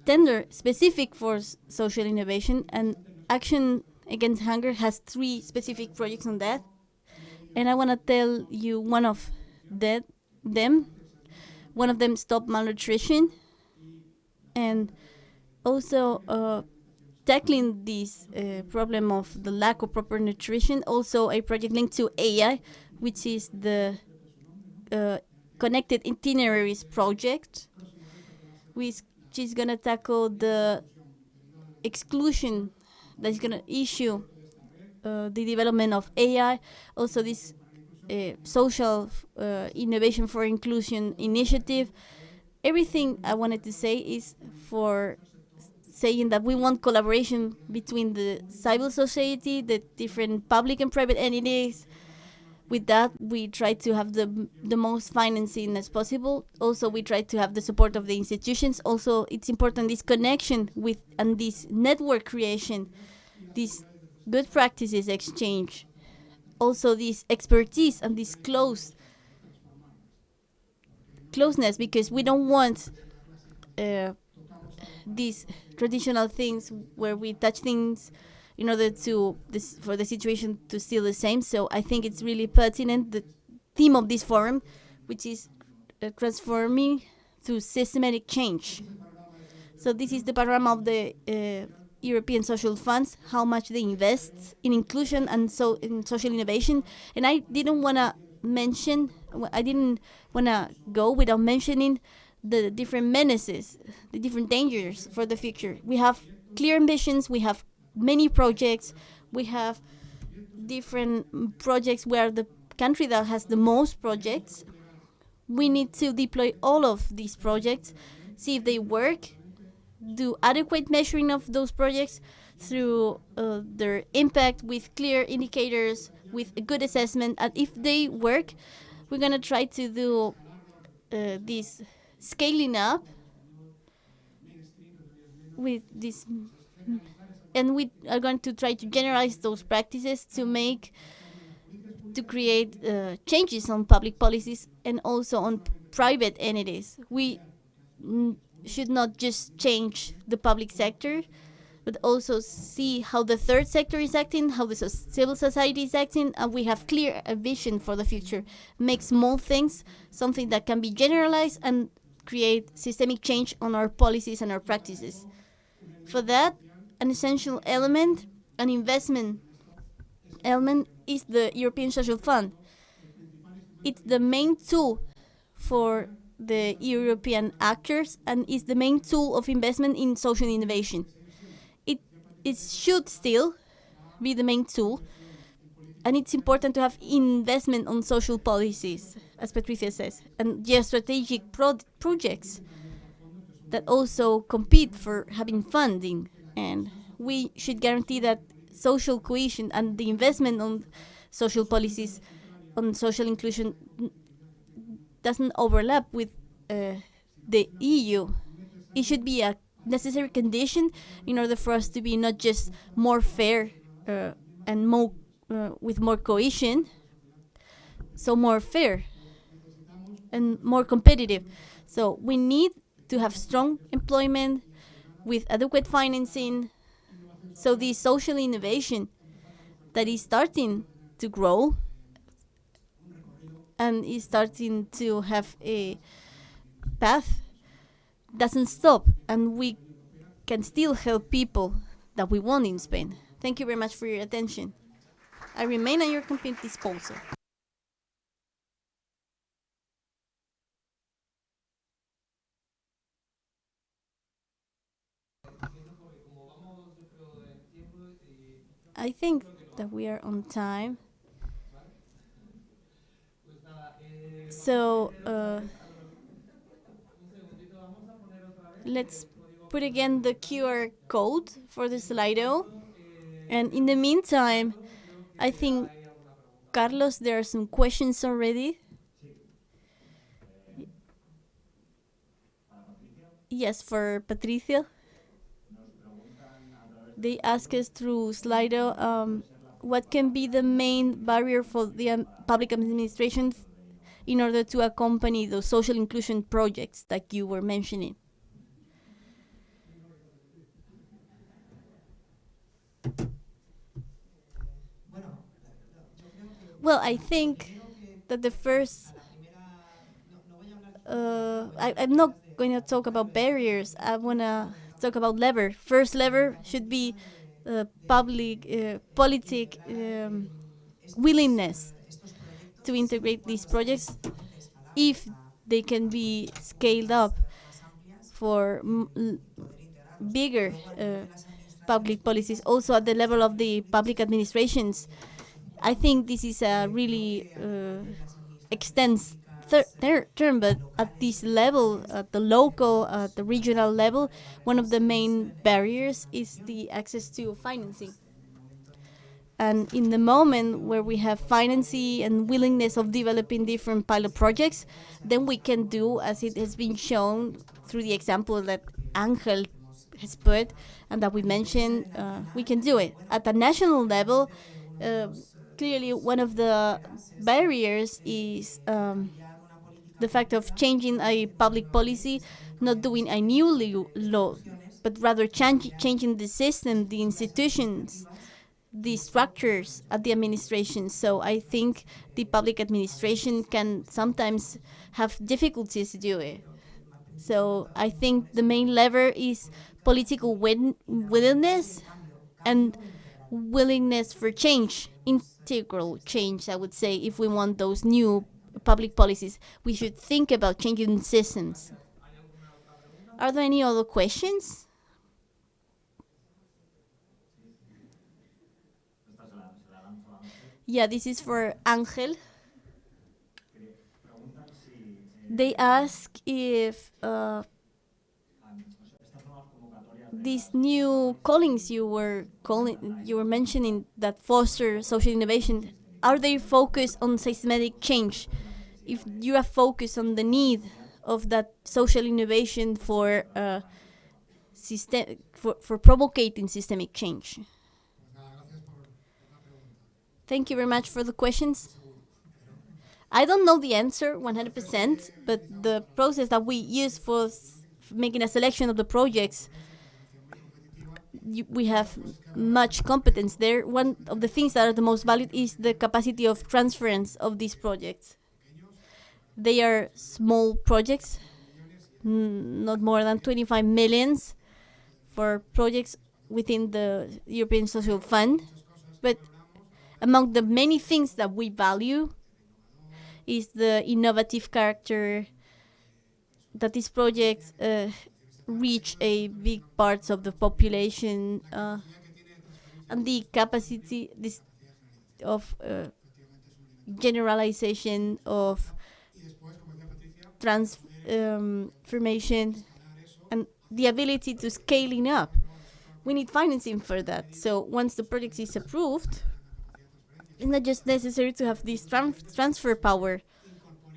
tender specific for social innovation, and Action Against Hunger has 3 specific projects on that. And I want to tell you one of them. One of them, stop malnutrition, and also tackling this problem of the lack of proper nutrition. Also, a project linked to AI, which is the uh, Connected Itineraries project, which is gonna tackle the exclusion that's gonna issue the development of AI. Also, this social innovation for inclusion initiative. Everything I wanted to say is for saying that we want collaboration between the civil society, the different public and private entities. With that, we try to have the most financing as possible. Also, we try to have the support of the institutions. Also, it's important this connection with and this network creation, this good practices exchange. Also, this expertise and this closeness, because we don't want uh, these traditional things where we touch things in order to this for the situation to still the same. So I think it's really pertinent the theme of this forum, which is transforming through systematic change. So this is the panorama of the European social funds, how much they invest in inclusion and so in social innovation. And I didn't want to mention, I didn't want to go without mentioning the different menaces, the different dangers for the future. We have clear ambitions, we have many projects, we have different projects. We are the country that has the most projects. We need to deploy all of these projects, see if they work, do adequate measuring of those projects through their impact with clear indicators, with a good assessment. And if they work, we're going to try to do this scaling up with this, and we are going to try to generalize those practices to create changes on public policies and also on private entities. We should not just change the public sector, but also see how the third sector is acting, how the civil society is acting, and we have clear a vision for the future. Make small things something that can be generalized and create systemic change on our policies and our practices. For that, an essential element, an investment element, is the European Social Fund. It's the main tool for the European actors and is the main tool of investment in social innovation. It should still be the main tool, and it's important to have investment on social policies, as Patricia says, and geostrategic projects that also compete for having funding. And we should guarantee that social cohesion and the investment on social policies, on social inclusion, doesn't overlap with the EU. It should be a necessary condition in order for us to be not just more fair and more with more cohesion, so more fair and more competitive. So we need to have strong employment with adequate financing. So the social innovation that is starting to grow and is starting to have a path doesn't stop, and we can still help people that we want in Spain. Thank you very much for your attention. I remain at your complete disposal. I think that we are on time. So let's put again the QR code for the Slido. And in the meantime, I think, Carlos, there are some questions already. Yes, for Patricia. They ask us through Slido what can be the main barrier for the public administration in order to accompany those social inclusion projects that you were mentioning? Well, I think that the first I'm not going to talk about barriers. I want to talk about lever. First lever should be public politic willingness to integrate these projects if they can be scaled up for bigger public policies, also at the level of the public administrations. I think this is a really extends term, but at this level, at the local, at the regional level, one of the main barriers is the access to financing. And in the moment where we have financing and willingness of developing different pilot projects, then we can do, as it has been shown through the example that Angel has put and that we mentioned, we can do it. At the national level, uh, clearly one of the barriers is the fact of changing a public policy, not doing a new law, but rather changing the system, the institutions, the structures at the administration. So I think the public administration can sometimes have difficulties to do it. So I think the main lever is political willingness and willingness for change, integral change, I would say. If we want those new public policies, we should think about changing systems. Are there any other questions? Yeah, this is for Angel. They ask if these new callings you were mentioning that foster social innovation, are they focused on systematic change? If you are focused on the need of that social innovation for for provoking systemic change. Thank you very much for the questions. I don't know the answer 100%, but the process that we use for making a selection of the projects, we have much competence there. One of the things that are the most valued is the capacity of transference of these projects. They are small projects, not more than 25 millions for projects within the European Social Fund. But among the many things that we value is the innovative character, that these projects reach a big parts of the population, and the capacity of generalization of transformation and the ability to scaling up. We need financing for that. So once the project is approved, it's not just necessary to have this transfer power,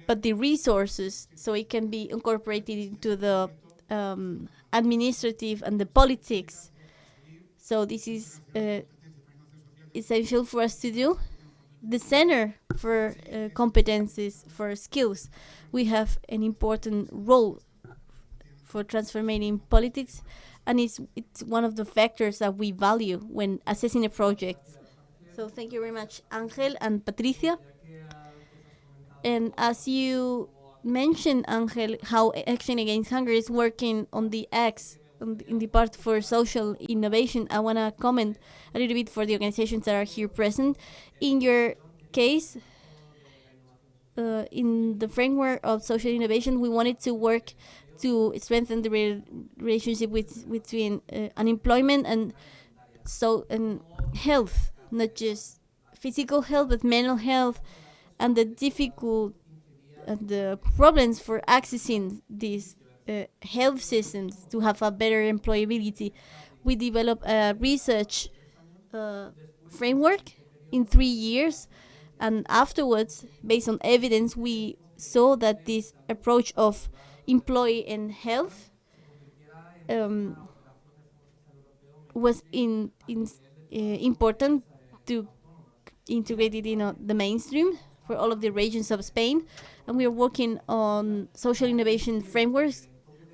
but the resources so it can be incorporated into the administrative and the politics. So this is essential for us to do. The center for competencies, for skills, we have an important role for transforming politics, and it's one of the factors that we value when assessing a project. So thank you very much, Angel and Patricia. And as you mentioned, Angel, how Action Against Hunger is working on the X in the part for social innovation, I want to comment a little bit for the organizations that are here present. In your case, in the framework of social innovation, we wanted to work to strengthen the relationship between unemployment and health, not just physical health but mental health, and the difficult and the problems for accessing these health systems to have a better employability. We developed a research framework in 3 years, and afterwards, based on evidence, we saw that this approach of employee and health was important to integrate it in the mainstream for all of the regions of Spain. And we are working on social innovation frameworks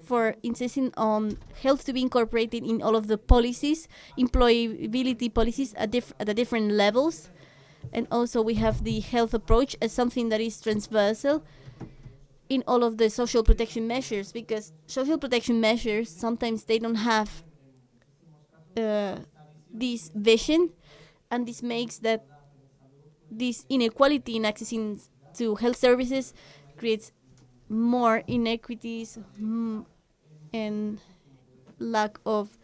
for insisting on health to be incorporated in all of the policies, employability policies at the different levels. And also we have the health approach as something that is transversal in all of the social protection measures, because social protection measures sometimes they don't have this vision, and this makes that this inequality in accessing to health services creates more inequities, and lack of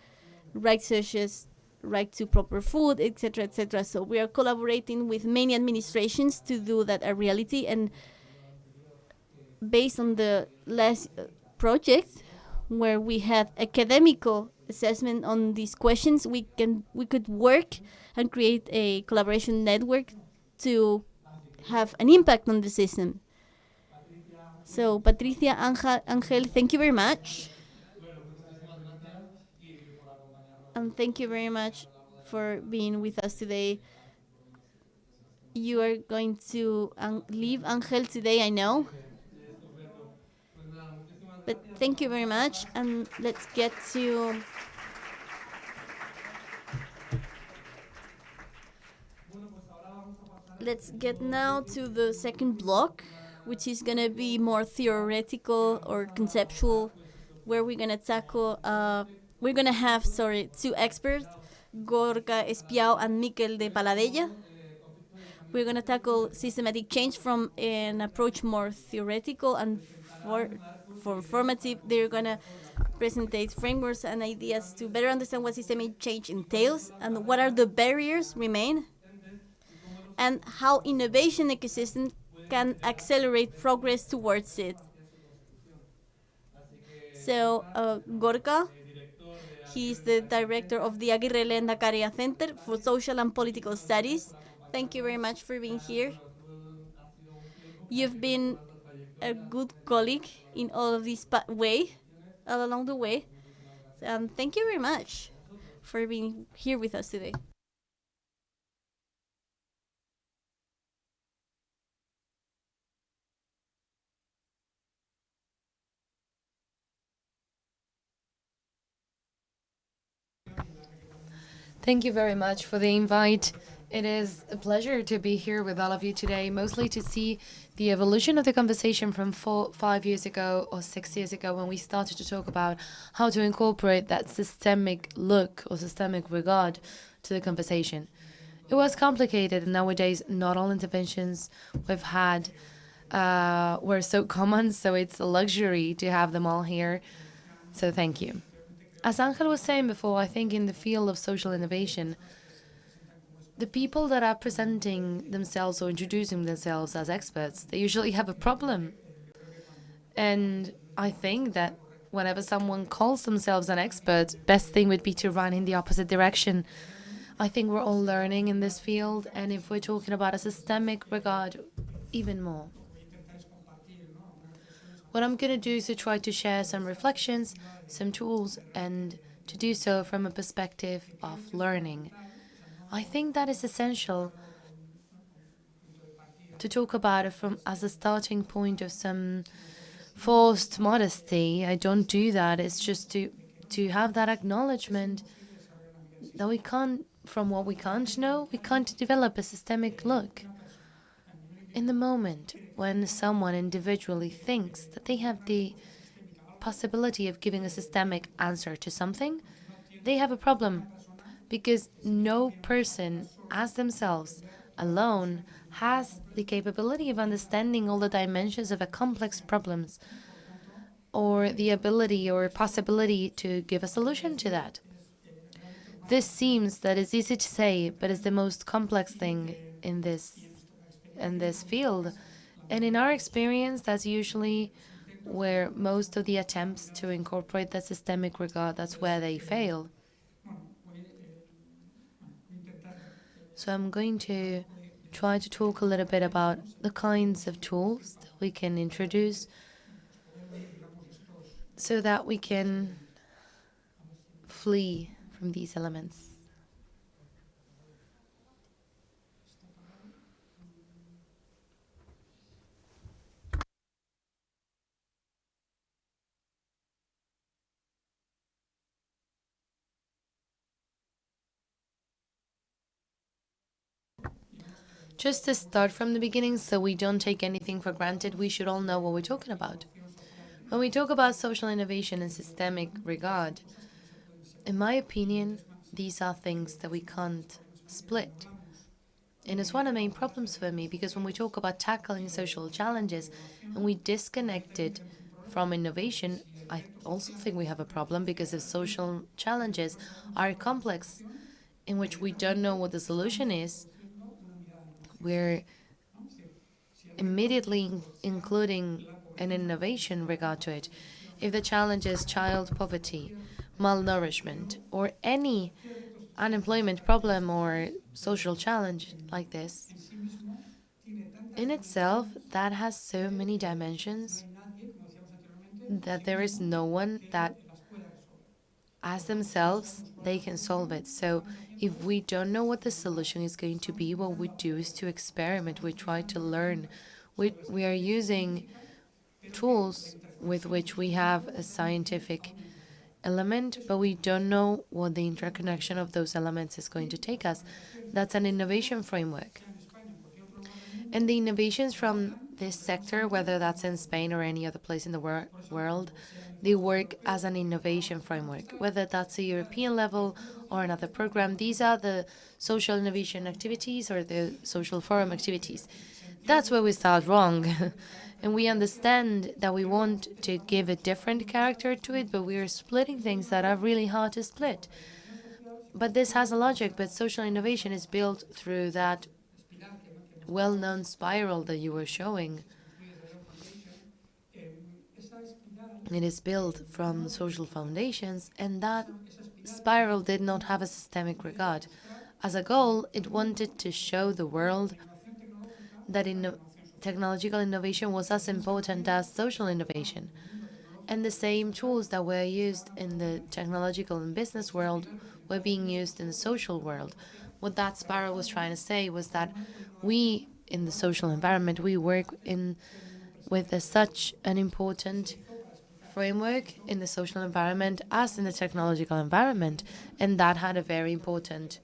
rights such as right to proper food, etc., etc. So we are collaborating with many administrations to do that a reality. And based on the last project, where we have academical assessment on these questions, we could work and create a collaboration network to have an impact on the system. So Patricia, Angel, thank you very much. And thank you very much for being with us today. You are going to leave, Angel, today, I know. But thank you very much, and let's get now to the second block, which is gonna be more theoretical or conceptual, where we're gonna have, two experts, Gorka Espiao and Miquel de Paladella. We're gonna tackle systematic change from an approach more theoretical and for formative. They're gonna present frameworks and ideas to better understand what systemic change entails and what are the barriers remain, and how innovation ecosystem can accelerate progress towards it. So, Gorka, he's the director of the Aguirre Lendakaria Center for Social and Political Studies. Thank you very much for being here. You've been a good colleague in all of this all along the way. Thank you very much for being here with us today. Thank you very much for the invite. It is a pleasure to be here with all of you today, mostly to see the evolution of the conversation from 5 years ago or 6 years ago when we started to talk about how to incorporate that systemic look or systemic regard to the conversation. It was complicated, and nowadays not all interventions we've had were so common, so it's a luxury to have them all here. So thank you. As Angel was saying before, I think in the field of social innovation, the people that are presenting themselves or introducing themselves as experts, they usually have a problem. And I think that whenever someone calls themselves an expert, best thing would be to run in the opposite direction. I think we're all learning in this field, and if we're talking about a systemic regard, even more. What I'm going to do is to try to share some reflections, some tools, and to do so from a perspective of learning. I think that is essential to talk about it from as a starting point of some forced modesty. I don't do that. It's just to have that acknowledgement that we can't, from what we can't know, we can't develop a systemic look. In the moment when someone individually thinks that they have the possibility of giving a systemic answer to something, they have a problem, because no person as themselves alone has the capability of understanding all the dimensions of a complex problems or the ability or possibility to give a solution to that. This seems that it's easy to say, but it's the most complex thing in this field. And in our experience, that's usually where most of the attempts to incorporate the systemic regard, that's where they fail. So I'm going to try to talk a little bit about the kinds of tools that we can introduce so that we can flee from these elements. Just to start from the beginning so we don't take anything for granted, we should all know what we're talking about. When we talk about social innovation and systemic regard, in my opinion, these are things that we can't split. And it's one of the main problems for me because when we talk about tackling social challenges and we disconnect it from innovation, I also think we have a problem because if social challenges are complex in which we don't know what the solution is, we're immediately including an innovation regard to it. If the challenge is child poverty, malnourishment, or any unemployment problem or social challenge like this, in itself, that has so many dimensions that there is no one that as themselves they can solve it. So if we don't know what the solution is going to be, what we do is to experiment. We try to learn. We are using tools with which we have a scientific element, but we don't know what the interconnection of those elements is going to take us. That's an innovation framework. And the innovations from this sector, whether that's in Spain or any other place in the world, they work as an innovation framework, whether that's a European level or another program. These are the social innovation activities or the social forum activities. That's where we start wrong. And we understand that we want to give a different character to it, but we are splitting things that are really hard to split. But this has a logic, but social innovation is built through that well-known spiral that you were showing. It is built from social foundations, and that spiral did not have a systemic regard. As a goal, it wanted to show the world that technological innovation was as important as social innovation. And the same tools that were used in the technological and business world were being used in the social world. What that spiral was trying to say was that we, in the social environment, we work with such an important framework in the social environment as in the technological environment. And that had a very important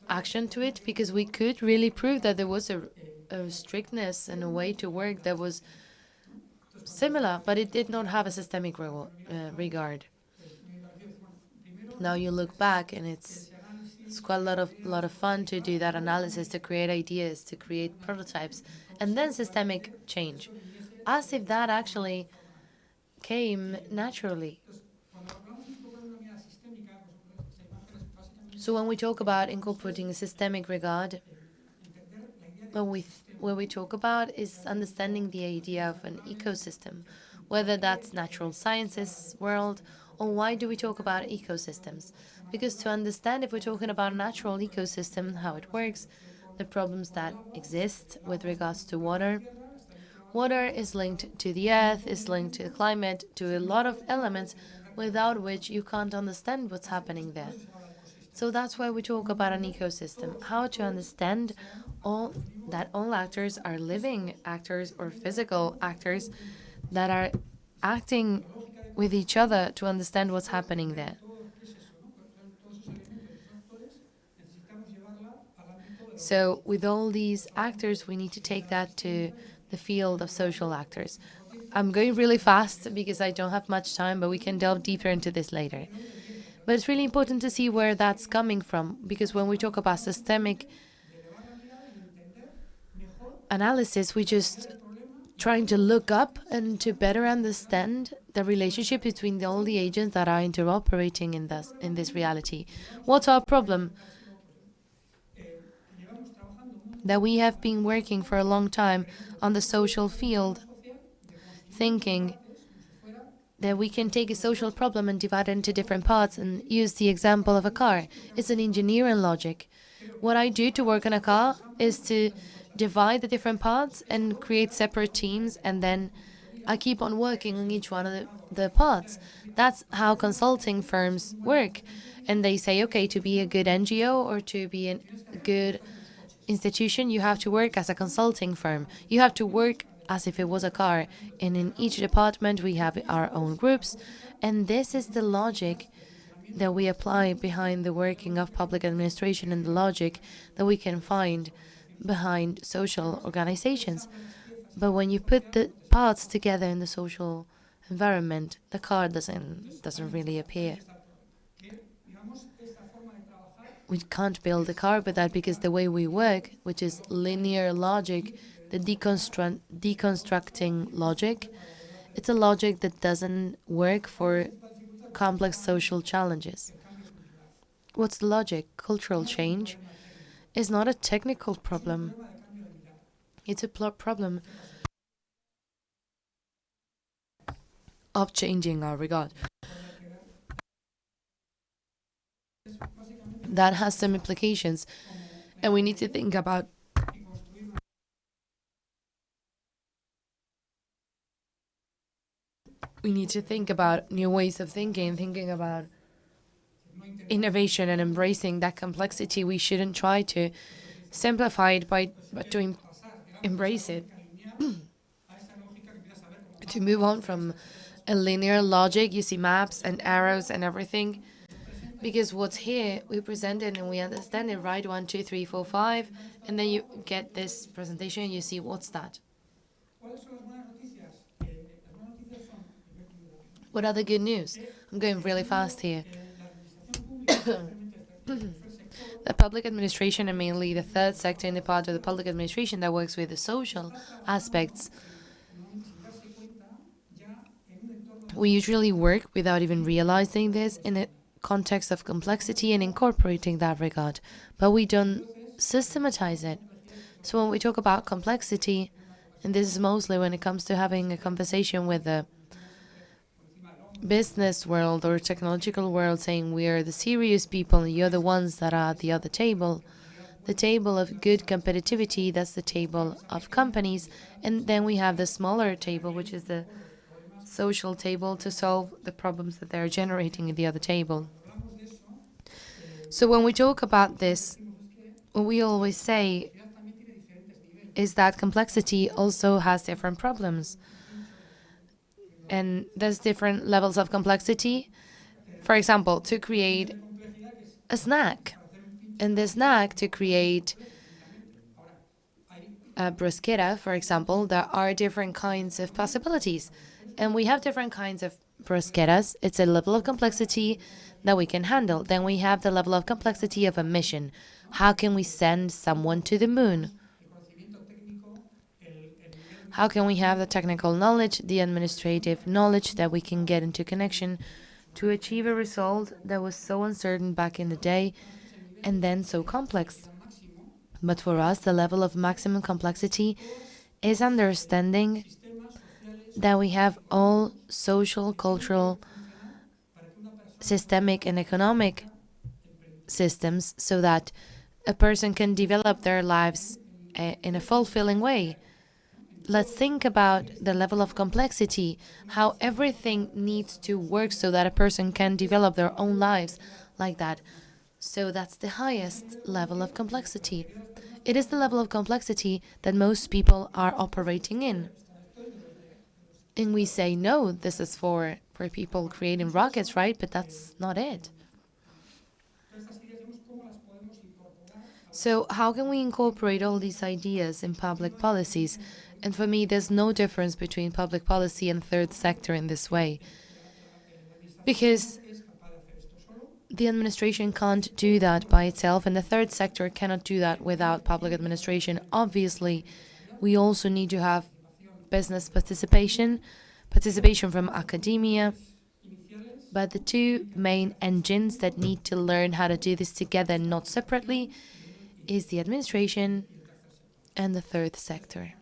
action to it because we could really prove that there was a strictness and a way to work that was similar, but it did not have a systemic regard. Now you look back and it's quite a lot of fun to do that analysis, to create ideas, to create prototypes, and then systemic change, as if that actually came naturally. So when we talk about incorporating a systemic regard, what we talk about is understanding the idea of an ecosystem, whether that's natural sciences world, or why do we talk about ecosystems? Because to understand if we're talking about a natural ecosystem, how it works, the problems that exist with regards to water. Water is linked to the earth, is linked to the climate, to a lot of elements without which you can't understand what's happening there. So that's why we talk about an ecosystem, how to understand all actors are living actors or physical actors that are acting with each other to understand what's happening there. So with all these actors, we need to take that to the field of social actors. I'm going really fast because I don't have much time, but we can delve deeper into this later. But it's really important to see where that's coming from, because when we talk about systemic analysis, we just trying to look up and to better understand the relationship between all the agents that are interoperating in this reality. What's our problem? That we have been working for a long time on the social field, thinking that we can take a social problem and divide it into different parts and use the example of a car. It's an engineering logic. What I do to work on a car is to divide the different parts and create separate teams, and then I keep on working on each one of the parts. That's how consulting firms work. And they say, okay, to be a good NGO or to be a good institution, you have to work as a consulting firm. You have to work as if it was a car. And in each department, we have our own groups. And this is the logic that we apply behind the working of public administration and the logic that we can find behind social organizations. But when you put the parts together in the social environment, the car doesn't really appear. We can't build a car with that because the way we work, which is linear logic, the deconstructing logic, it's a logic that doesn't work for complex social challenges. What's the logic? Cultural change is not a technical problem. It's a problem of changing our regard. That has some implications, and we need to think about new ways of thinking about innovation and embracing that complexity. We shouldn't try to simplify it but to embrace it. To move on from a linear logic, you see maps and arrows and everything. Because what's here, we present it and we understand it, right? 1, 2, 3, 4, 5. And then you get this presentation and you see what's that. What are the good news? I'm going really fast here. The public administration, and mainly the third sector in the part of the public administration that works with the social aspects, we usually work without even realizing this in a context of complexity and incorporating that regard, but we don't systematize it. So when we talk about complexity, and this is mostly when it comes to having a conversation with the business world or technological world, saying we are the serious people and you're the ones that are at the other table. The table of good competitivity, that's the table of companies. And then we have the smaller table, which is the social table to solve the problems that they're generating at the other table. So when we talk about this, what we always say is that complexity also has different problems. And there's different levels of complexity. For example, to create a snack. And the snack, to create a bruschetta, for example, there are different kinds of possibilities. And we have different kinds of bruschettas. It's a level of complexity that we can handle. Then we have the level of complexity of a mission. How can we send someone to the moon? How can we have the technical knowledge, the administrative knowledge that we can get into connection to achieve a result that was so uncertain back in the day and then so complex? But for us, the level of maximum complexity is understanding that we have all social, cultural, systemic, and economic systems so that a person can develop their lives in a fulfilling way. Let's think about the level of complexity, how everything needs to work so that a person can develop their own lives like that. So that's the highest level of complexity. It is the level of complexity that most people are operating in. And we say, no, this is for people creating rockets, right? But that's not it. So how can we incorporate all these ideas in public policies? And for me, there's no difference between public policy and third sector in this way. Because the administration can't do that by itself, and the third sector cannot do that without public administration. Obviously, we also need to have business participation from academia. But the two main engines that need to learn how to do this together, not separately, is the administration and the third sector.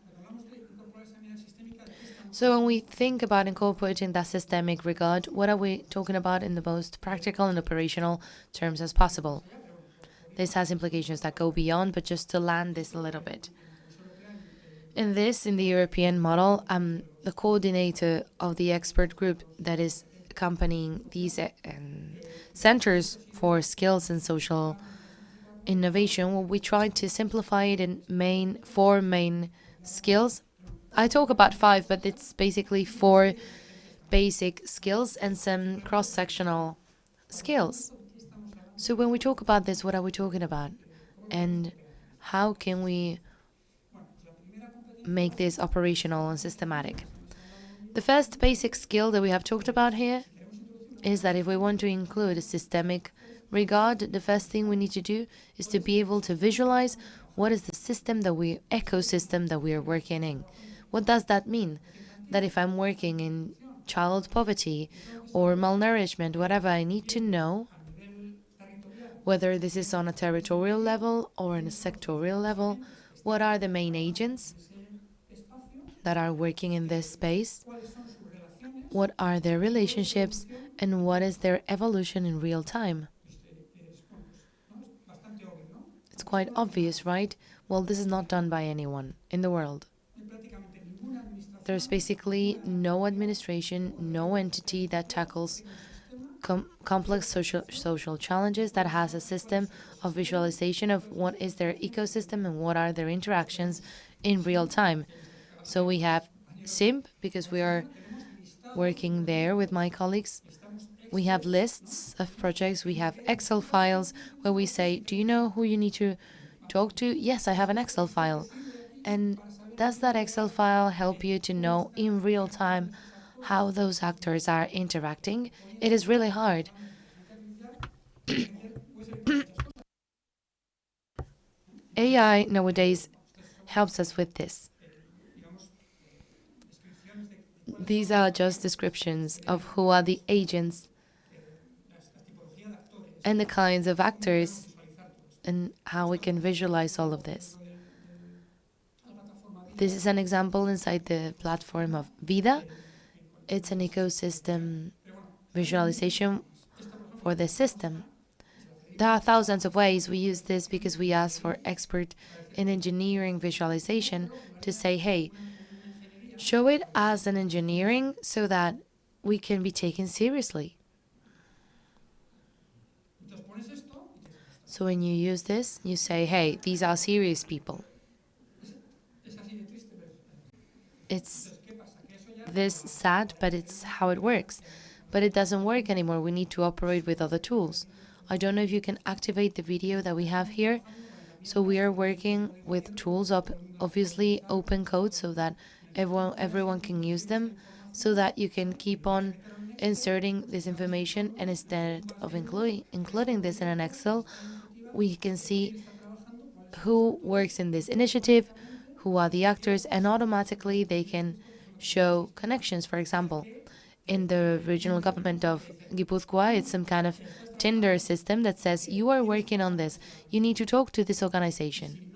So when we think about incorporating that systemic regard, what are we talking about in the most practical and operational terms as possible? This has implications that go beyond, but just to land this a little bit. In the European model, I'm the coordinator of the expert group that is accompanying these centers for skills and social innovation. Well, we try to simplify it in four main skills. I talk about 5, but it's basically 4 basic skills and some cross-sectional skills. So when we talk about this, what are we talking about? And How can we make this operational and systematic? The first basic skill that we have talked about here is that if we want to include a systemic regard, the first thing we need to do is to be able to visualize what is the ecosystem that we are working in. What does that mean? That if I'm working in child poverty or malnourishment, whatever, I need to know whether this is on a territorial level or on a sectorial level, what are the main agents that are working in this space, what are their relationships, and what is their evolution in real time. It's quite obvious, right? Well, this is not done by anyone in the world. There's basically no administration, no entity that tackles complex social challenges that has a system of visualization of what is their ecosystem and what are their interactions in real time. So we have SIMP, because we are working there with my colleagues. We have lists of projects. We have Excel files where we say, do you know who you need to talk to? Yes, I have an Excel file. And does that Excel file help you to know in real time how those actors are interacting? It is really hard. AI nowadays helps us with this. These are just descriptions of who are the agents and the kinds of actors and how we can visualize all of this. This is an example inside the platform of Vida. It's an ecosystem visualization for the system. There are thousands of ways. We use this because we ask for expert in engineering visualization to say, hey, show it as an engineering so that we can be taken seriously. So when you use this, you say, hey, these are serious people. It's this sad, but it's how it works. But it doesn't work anymore. We need to operate with other tools. I don't know if you can activate the video that we have here. So we are working with tools, obviously open code, so that everyone can use them, so that you can keep on inserting this information, and instead of including this in an Excel, we can see who works in this initiative, who are the actors, and automatically they can show connections. For example, in the regional government of Gipuzkoa, it's some kind of Tinder system that says, you are working on this, you need to talk to this organization.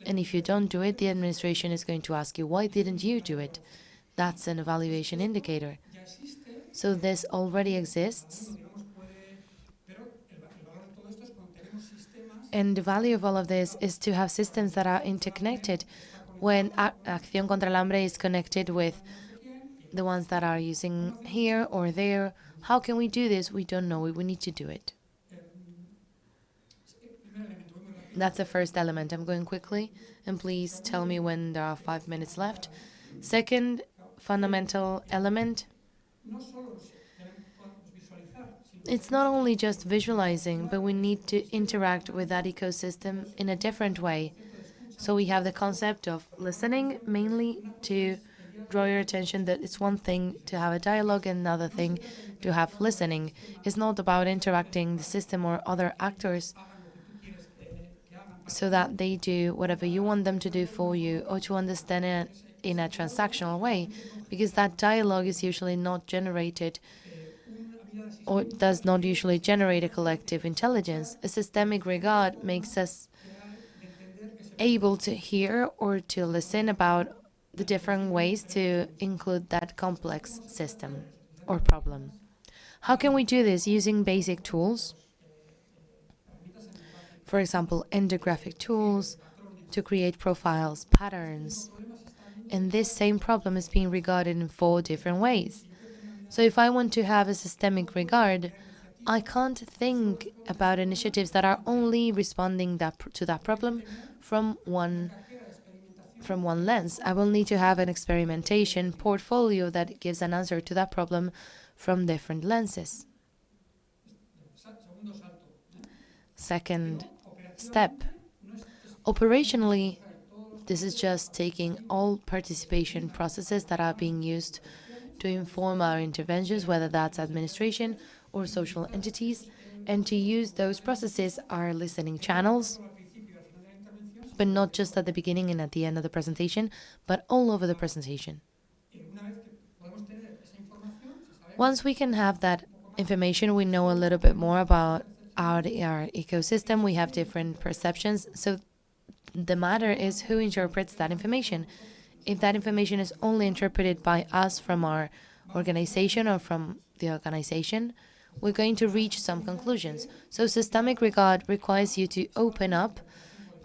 And if you don't do it, the administration is going to ask you, why didn't you do it? That's an evaluation indicator. So this already exists. And the value of all of this is to have systems that are interconnected. When Acción contra el Hambre is connected with the ones that are using here or there, how can we do this? We don't know. We need to do it. That's the first element. I'm going quickly, and please tell me when there are 5 minutes left. Second fundamental element, it's not only just visualizing, but we need to interact with that ecosystem in a different way. So we have the concept of listening, mainly to draw your attention that it's one thing to have a dialogue and another thing to have listening. It's not about interacting the system or other actors so that they do whatever you want them to do for you, or to understand it in a transactional way, because that dialogue is usually not generated or does not usually generate a collective intelligence. A systemic regard makes us able to hear or to listen about the different ways to include that complex system or problem. How can we do this? Using basic tools. For example, endographic tools to create profiles, patterns. And this same problem is being regarded in 4 different ways. So if I want to have a systemic regard, I can't think about initiatives that are only responding to that problem from one lens. I will need to have an experimentation portfolio that gives an answer to that problem from different lenses. Second step, Operationally, this is just taking all participation processes that are being used to inform our interventions, whether that's administration or social entities, and to use those processes our listening channels, but not just at the beginning and at the end of the presentation, but all over the presentation. Once we can have that information, we know a little bit more about our ecosystem. We have different perceptions. So the matter is who interprets that information. If that information is only interpreted by us from our organization or from the organization, we're going to reach some conclusions. So systemic regard requires you to open up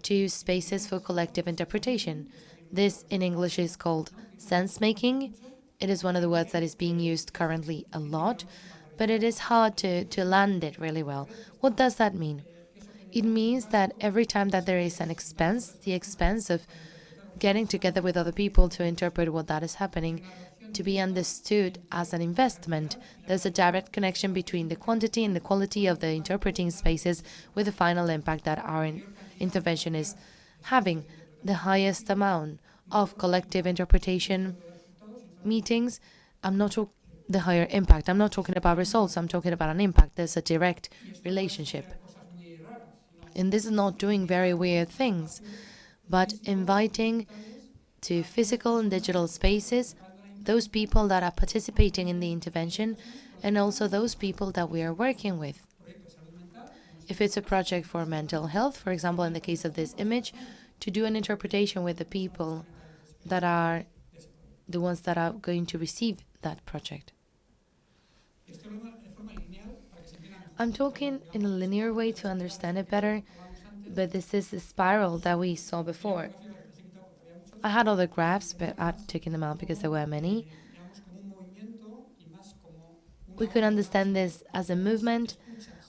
to spaces for collective interpretation. This in English is called sense making. It is one of the words that is being used currently a lot, but it is hard to land it really well. What does that mean? It means that every time that there is an expense, the expense of getting together with other people to interpret what that is happening, to be understood as an investment, there's a direct connection between the quantity and the quality of the interpreting spaces with the final impact that our intervention is having. The highest amount of collective interpretation meetings, I'm not talking the higher impact. I'm not talking about results, I'm talking about an impact. There's a direct relationship. And this is not doing very weird things, but inviting to physical and digital spaces those people that are participating in the intervention and also those people that we are working with. If it's a project for mental health, for example, in the case of this image, to do an interpretation with the people that are the ones that are going to receive that project. I'm talking in a linear way to understand it better, but this is the spiral that we saw before. I had other graphs, but I've taken them out because there were many. We could understand this as a movement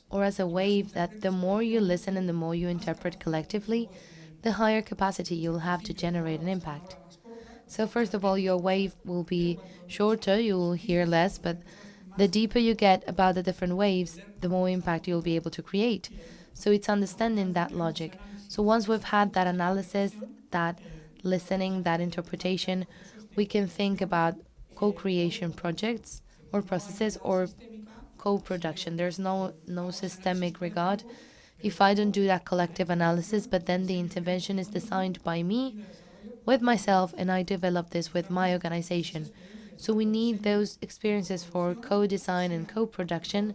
or as a wave that the more you listen and the more you interpret collectively, the higher capacity you'll have to generate an impact. So first of all, your wave will be shorter, you will hear less, but the deeper you get about the different waves, the more impact you'll be able to create. So it's understanding that logic. So once we've had that analysis, that listening, that interpretation, we can think about co-creation projects or processes or co-production. There's no systemic regard. If I don't do that collective analysis, but then the intervention is designed by me, with myself, and I develop this with my organization. So we need those experiences for co-design and co-production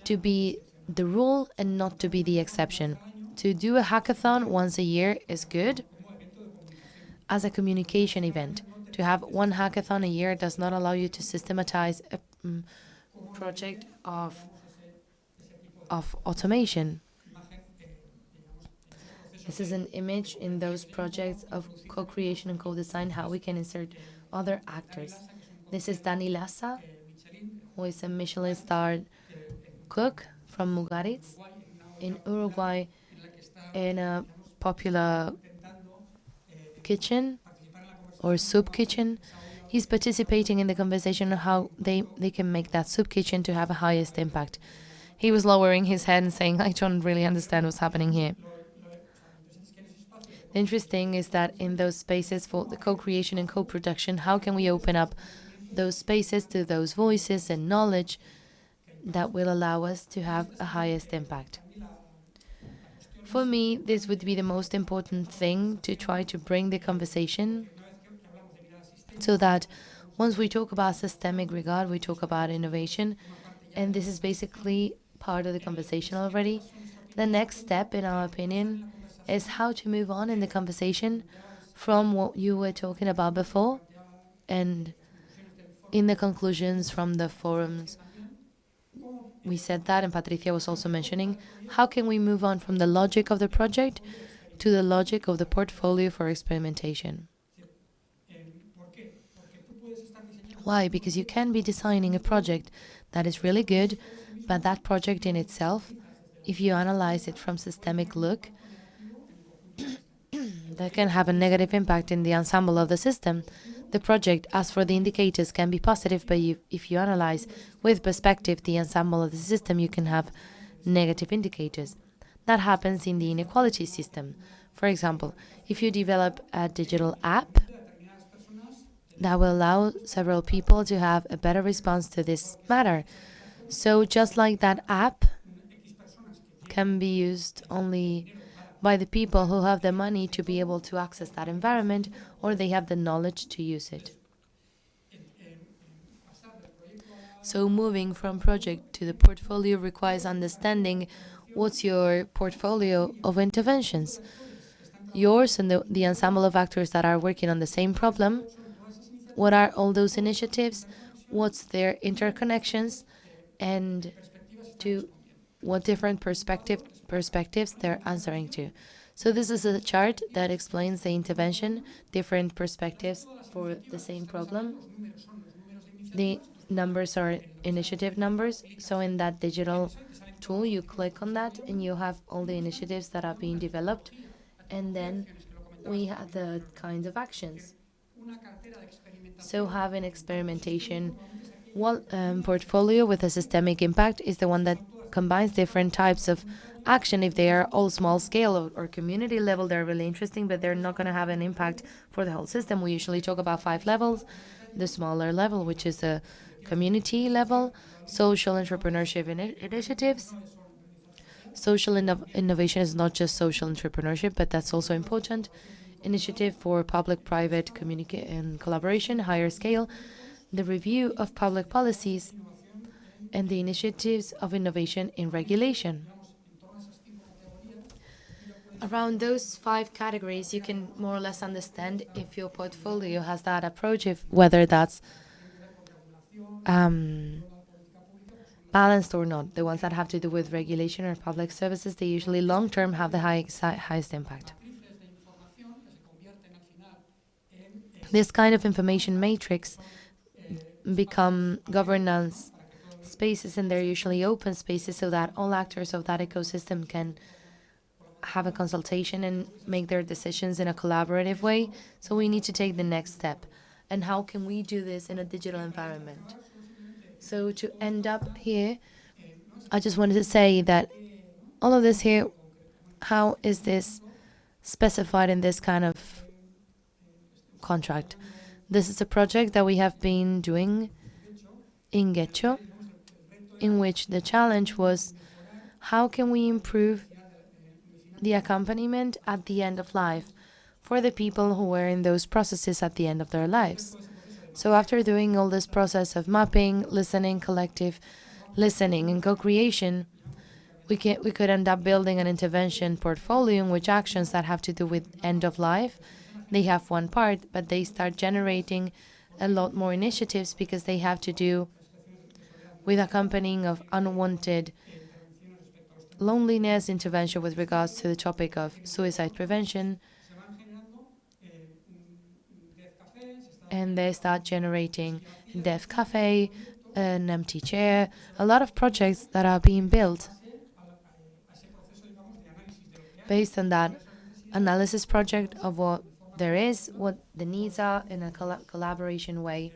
to be the rule and not to be the exception. To do a hackathon once a year is good as a communication event. To have one hackathon a year does not allow you to systematize a project of automation. This is an image in those projects of co-creation and co-design, how we can insert other actors. This is Dani Lassa, who is a Michelin-starred cook from Mugaritz in Uruguay in a popular kitchen or soup kitchen. He's participating in the conversation of how they can make that soup kitchen to have a highest impact. He was lowering his head and saying, I don't really understand what's happening here. The interesting is that in those spaces for the co-creation and co-production, how can we open up those spaces to those voices and knowledge that will allow us to have a highest impact? For me, this would be the most important thing, to try to bring the conversation so that once we talk about systemic regard, we talk about innovation, and this is basically part of the conversation already. The next step, in our opinion, is how to move on in the conversation from what you were talking about before and in the conclusions from the forums. We said that, and Patricia was also mentioning, how can we move on from the logic of the project to the logic of the portfolio for experimentation? Why? Because you can be designing a project that is really good, but that project in itself, if you analyze it from systemic look, that can have a negative impact in the ensemble of the system. The project, as for the indicators, can be positive, but if you analyze with perspective the ensemble of the system, you can have negative indicators. That happens in the inequality system. For example, if you develop a digital app that will allow several people to have a better response to this matter. So just like that app can be used only by the people who have the money to be able to access that environment, or they have the knowledge to use it. So moving from project to the portfolio requires understanding what's your portfolio of interventions. Yours and the ensemble of actors that are working on the same problem. What are all those initiatives? What's their interconnections? And to what different perspectives they're answering to. So this is a chart that explains the intervention, different perspectives for the same problem. The numbers are initiative numbers. So in that digital tool, you click on that and you have all the initiatives that are being developed. And then we have the kinds of actions. So having experimentation portfolio with a systemic impact is the one that combines different types of action. If they are all small scale or community level, they're really interesting, but they're not going to have an impact for the whole system. We usually talk about 5 levels. The smaller level, which is a community level, social entrepreneurship initiatives. Social innovation is not just social entrepreneurship, but that's also important. Initiative for public-private communication and collaboration, higher scale, the review of public policies, and the initiatives of innovation in regulation. Around those 5 categories, you can more or less understand if your portfolio has that approach, if whether that's balanced or not. The ones that have to do with regulation or public services, they usually long-term have the highest impact. This kind of information matrix become governance spaces, and they're usually open spaces so that all actors of that ecosystem can have a consultation and make their decisions in a collaborative way. So we need to take the next step. And how can we do this in a digital environment? So to end up here, I just wanted to say that all of this here, how is this specified in this kind of contract? This is a project that we have been doing in Getxo, in which the challenge was how can we improve the accompaniment at the end of life for the people who were in those processes at the end of their lives. So after doing all this process of mapping, listening, collective listening, and co-creation, we could end up building an intervention portfolio in which actions that have to do with end of life, they have one part, but they start generating a lot more initiatives because they have to do with accompanying of unwanted loneliness, intervention with regards to the topic of suicide prevention, and they start generating a deaf cafe, an empty chair, a lot of projects that are being built based on that analysis project of what there is, what the needs are in a collaboration way,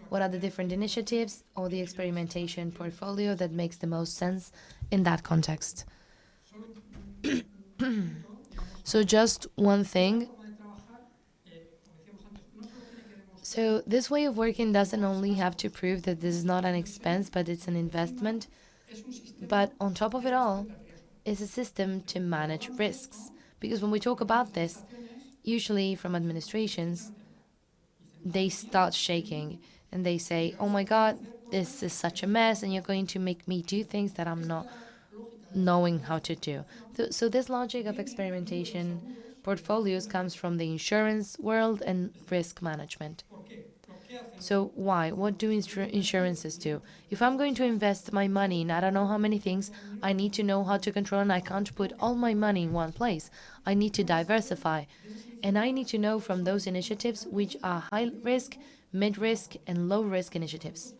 what are the different initiatives or the experimentation portfolio that makes the most sense in that context. So just one thing. So this way of working doesn't only have to prove that this is not an expense, but it's an investment. But on top of it all, is a system to manage risks. Because when we talk about this, usually from administrations, they start shaking and they say, oh my God, this is such a mess and you're going to make me do things that I'm not knowing how to do. So this logic of experimentation portfolios comes from the insurance world and risk management. So why? What do insurances do? If I'm going to invest my money in I don't know how many things, I need to know how to control, and I can't put all my money in one place. I need to diversify. And I need to know from those initiatives which are high risk, mid risk, and low risk initiatives.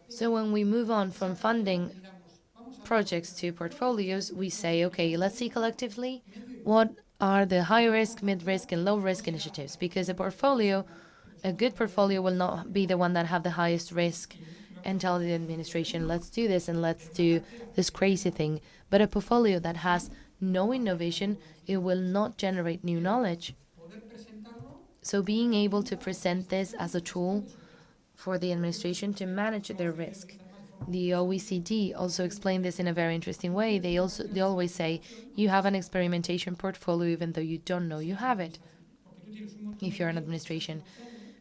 So when we move on from funding projects to portfolios, we say, okay, let's see collectively what are the high risk, mid risk, and low risk initiatives. Because a good portfolio will not be the one that have the highest risk and tell the administration, let's do this and let's do this crazy thing. But a portfolio that has no innovation, it will not generate new knowledge. So being able to present this as a tool for the administration to manage their risk. The OECD also explained this in a very interesting way. They always say you have an experimentation portfolio even though you don't know you have it if you're an administration,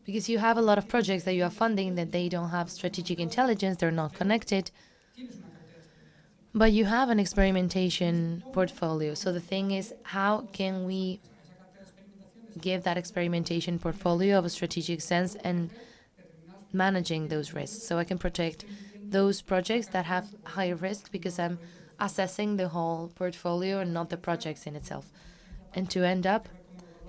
because you have a lot of projects that you are funding that they don't have strategic intelligence, they're not connected, but you have an experimentation portfolio. So the thing is, how can we give that experimentation portfolio of a strategic sense and managing those risks so I can protect those projects that have higher risk because I'm assessing the whole portfolio and not the projects in itself. And to end up,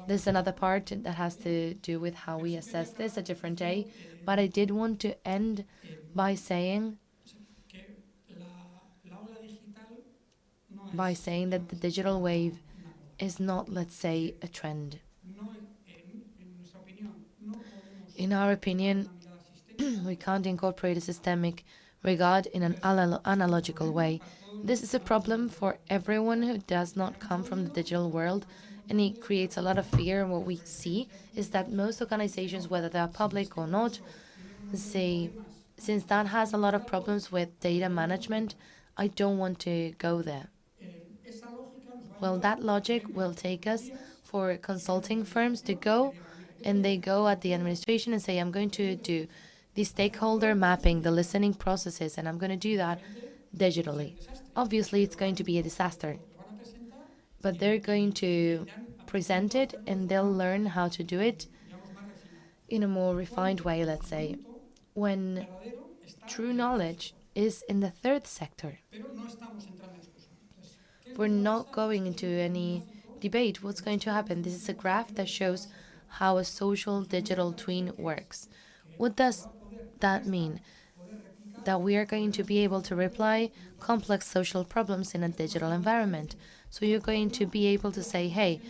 there's another part that has to do with how we assess this a different day, but I did want to end by saying that the digital wave is not, let's say, a trend. In our opinion, we can't incorporate a systemic regard in an analogical way. This is a problem for everyone who does not come from the digital world, and it creates a lot of fear. And what we see is that most organizations, whether they are public or not, say, since that has a lot of problems with data management, I don't want to go there. Well, that logic will take us for consulting firms to go, and they go at the administration and say, I'm going to do the stakeholder mapping, the listening processes, and I'm going to do that digitally. Obviously, it's going to be a disaster, but they're going to present it and they'll learn how to do it in a more refined way, let's say, when true knowledge is in the third sector. We're not going into any debate. What's going to happen? This is a graph that shows how a social digital twin works. What does that mean? That we are going to be able to reply complex social problems in a digital environment. So you're going to be able to say, hey,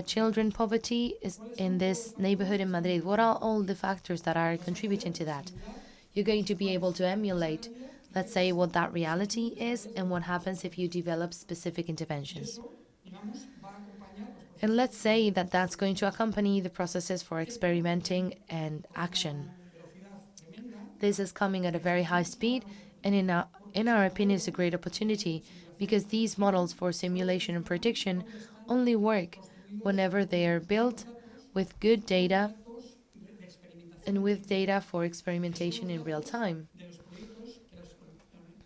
children poverty is in this neighborhood in Madrid. What are all the factors that are contributing to that? You're going to be able to emulate, let's say, what that reality is and what happens if you develop specific interventions. And let's say that that's going to accompany the processes for experimenting and action. This is coming at a very high speed, and in our opinion, it's a great opportunity because these models for simulation and prediction only work whenever they are built with good data and with data for experimentation in real time.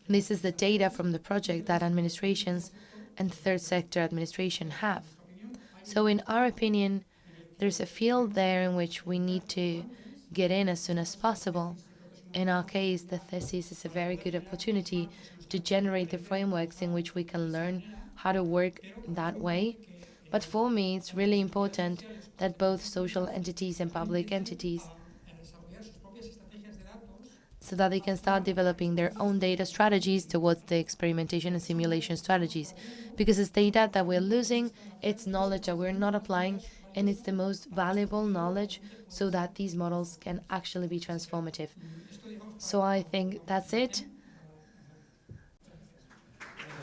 This is the data from the project that administrations and third sector administration have. So in our opinion, there's a field there in which we need to get in as soon as possible. In our case, the thesis is a very good opportunity to generate the frameworks in which we can learn how to work that way. But for me, it's really important that both social entities and public entities, so that they can start developing their own data strategies towards the experimentation and simulation strategies. Because it's data that we're losing, it's knowledge that we're not applying, and it's the most valuable knowledge so that these models can actually be transformative. So I think that's it.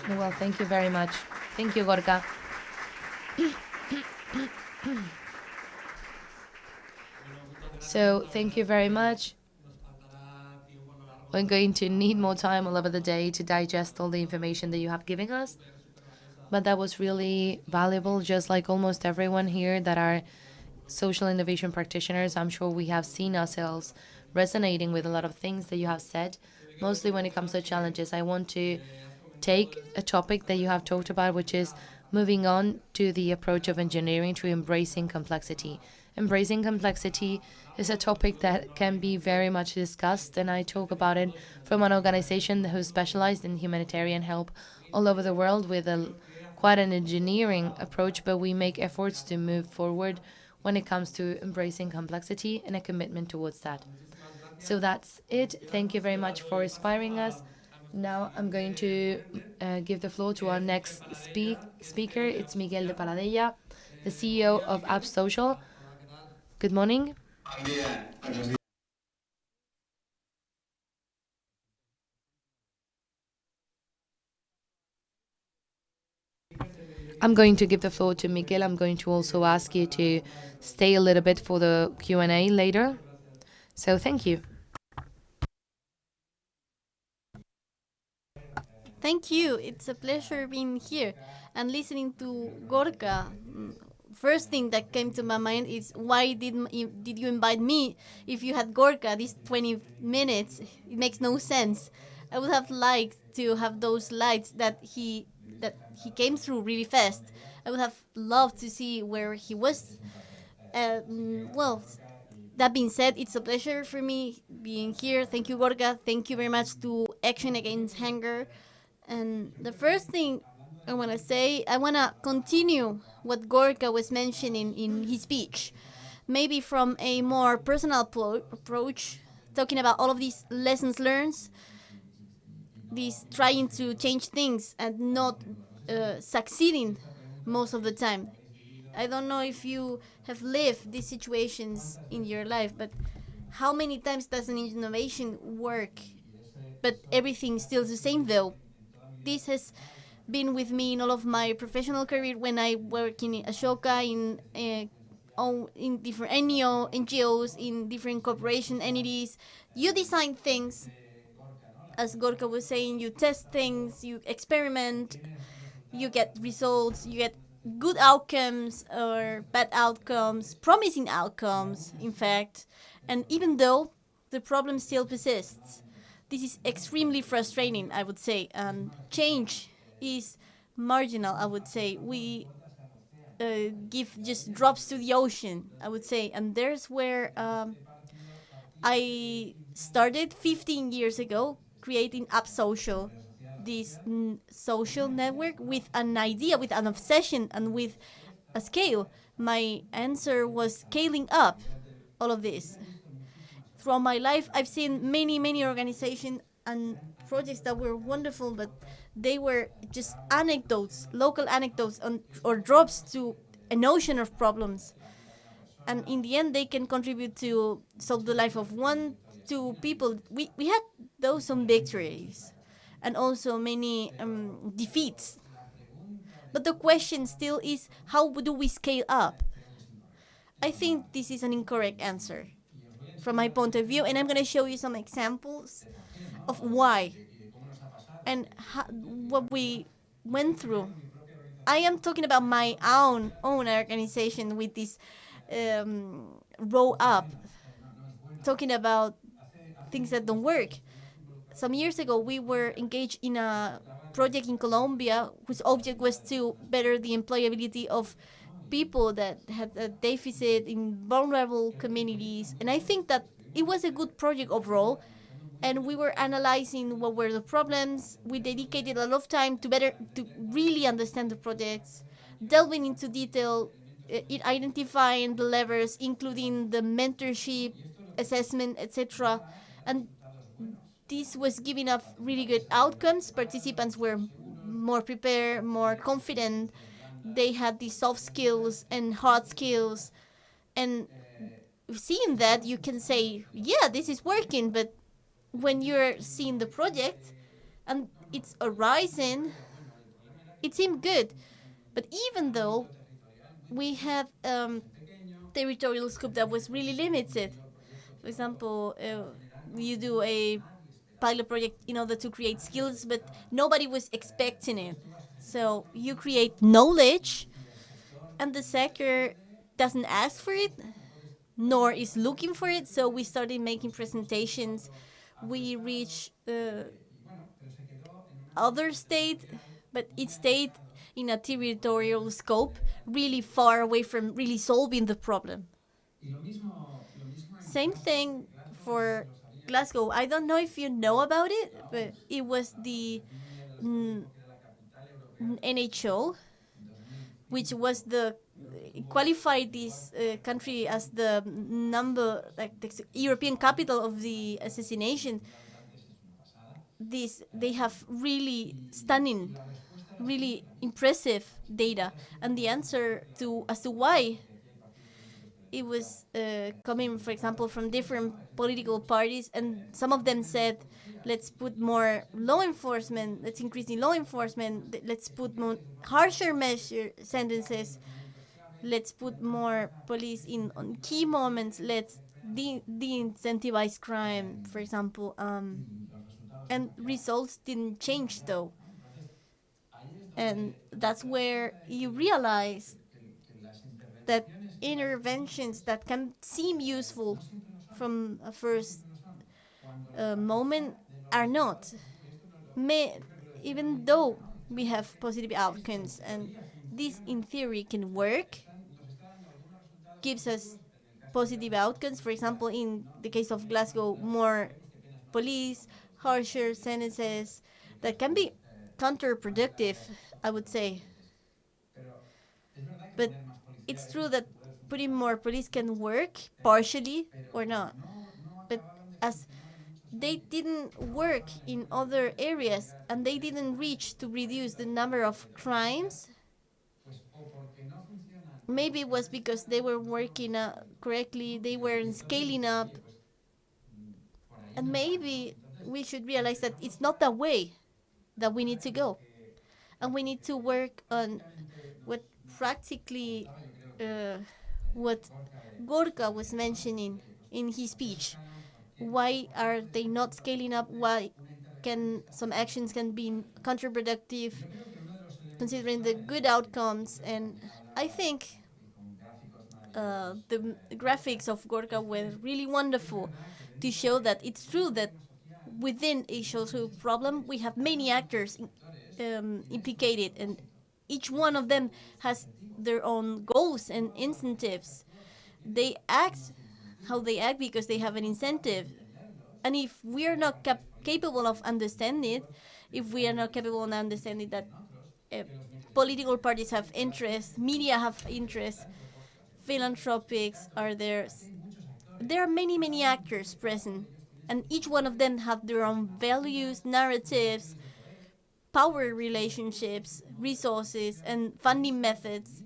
Well, thank you very much. Thank you, Gorka. So thank you very much. We're going to need more time all over the day to digest all the information that you have given us. But that was really valuable, just like almost everyone here that are social innovation practitioners. I'm sure we have seen ourselves resonating with a lot of things that you have said, mostly when it comes to challenges. I want to take a topic that you have talked about, which is moving on to the approach of engineering to embracing complexity. Embracing complexity is a topic that can be very much discussed, and I talk about it from an organization who specialized in humanitarian help all over the world with quite an engineering approach, but we make efforts to move forward when it comes to embracing complexity and a commitment towards that. So that's it. Thank you very much for inspiring us. Now I'm going to give the floor to our next speaker. It's Miguel de Paladella, the CEO of App Social. Good morning. I'm going to give the floor to Miguel. I'm going to also ask you to stay a little bit for the Q&A later. So thank you. Thank you. It's a pleasure being here and listening to Gorka. First thing that came to my mind is why did you invite me if you had Gorka these 20 minutes? It makes no sense. I would have liked to have those lights that he came through really fast. I would have loved to see where he was. Well, that being said, it's a pleasure for me being here. Thank you, Gorka. Thank you very much to Action Against Hunger. And the first thing I want to say, I want to continue what Gorka was mentioning in his speech, maybe from a more personal approach, talking about all of these lessons learned, this trying to change things and not succeeding most of the time. I don't know if you have lived these situations in your life, but how many times does an innovation work, but everything still the same though? This has been with me in all of my professional career when I work in Ashoka, in different NGOs, in different corporation entities. You design things, as Gorka was saying, you test things, you experiment, you get results, you get good outcomes or bad outcomes, promising outcomes, in fact. And even though the problem still persists, this is extremely frustrating, I would say. And change is marginal, I would say. We give just drops to the ocean, I would say. And there's where I started 15 years ago creating App Social, this social network with an idea, with an obsession, and with a scale. My answer was scaling up all of this. Throughout my life, I've seen many, many organizations and projects that were wonderful, but they were just anecdotes, local anecdotes, or drops to an ocean of problems. And in the end, they can contribute to solve the life of one, two people. We had those some victories and also many defeats. But the question still is, how do we scale up? I think this is an incorrect answer from my point of view, and I'm going to show you some examples of why and what we went through. I am talking about my own organization with this row up, talking about things that don't work. Some years ago, we were engaged in a project in Colombia whose object was to better the employability of people that had a deficit in vulnerable communities. And I think that it was a good project overall. And we were analyzing what were the problems. We dedicated a lot of time to really understand the projects, delving into detail, identifying the levers, including the mentorship, assessment, etc. And this was giving us really good outcomes. Participants were more prepared, more confident. They had the soft skills and hard skills. And seeing that, you can say, yeah, this is working. But when you're seeing the project and it's arising, it seemed good. But even though we had territorial scope that was really limited, for example, you do a pilot project in order to create skills, but nobody was expecting it. So you create knowledge, and the sector doesn't ask for it, nor is looking for it. So we started making presentations. We reached other state, but it stayed in a territorial scope, really far away from really solving the problem. Same thing for Glasgow. I don't know if you know about it, but it was the mm, NHL, which was the qualified this country as the number like the European capital of the assassination. This they have really stunning, really impressive data, and the answer to as to why it was coming, for example, from different political parties, and some of them said, let's put more law enforcement, let's increase the law enforcement, let's put more harsher measure sentences, let's put more police in on key moments, let's de-incentivize crime, for example. And results didn't change though. And that's where you realize that interventions that can seem useful from a first moment are not. May, even though we have positive outcomes, and this in theory can work, gives us positive outcomes. For example, in the case of Glasgow, more police, harsher sentences that can be counterproductive, I would say. But it's true that putting more police can work partially or not. But as they didn't work in other areas and they didn't reach to reduce the number of crimes, maybe it was because they were working correctly, they weren't scaling up, and maybe we should realize that it's not that way that we need to go. And we need to work on what practically uh, what Gorka was mentioning in his speech. Why are they not scaling up? Why can some actions can be counterproductive considering the good outcomes? And I think the graphics of Gorka were really wonderful to show that it's true that within a social problem we have many actors implicated, and each one of them has their own goals and incentives. They act how they act because they have an incentive. And if we are not capable of understanding it, if we are not capable of understanding that uh, political parties have interests, media have interests, philanthropics are there. There are many, many actors present, and each one of them have their own values, narratives, power relationships, resources, and funding methods.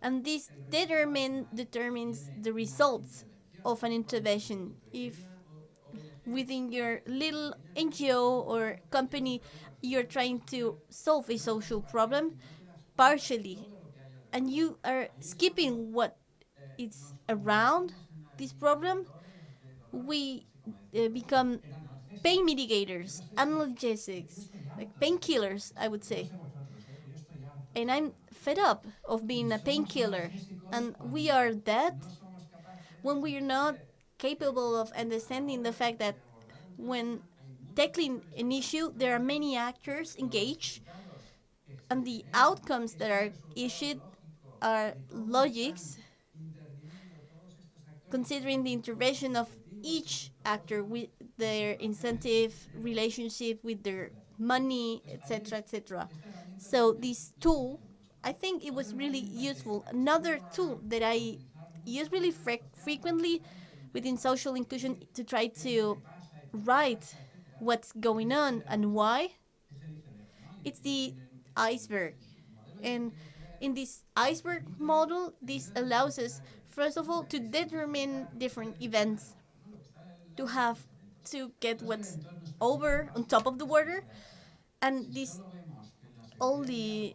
And this determines the results of an intervention. If within your little NGO or company you're trying to solve a social problem partially, and you are skipping what is around this problem, we become pain mitigators, analgesics, like painkillers, I would say. And I'm fed up of being a painkiller. And we are that when we're not capable of understanding the fact that when tackling an issue, there are many actors engaged, and the outcomes that are issued are logics, considering the intervention of each actor with their incentive relationship with their money, etc., etc. So this tool, I think it was really useful. Another tool that I use really frequently within social inclusion to try to write what's going on and why, it's the iceberg. And in this iceberg model, this allows us, first of all, to determine different events, to have to get what's over on top of the water, and this only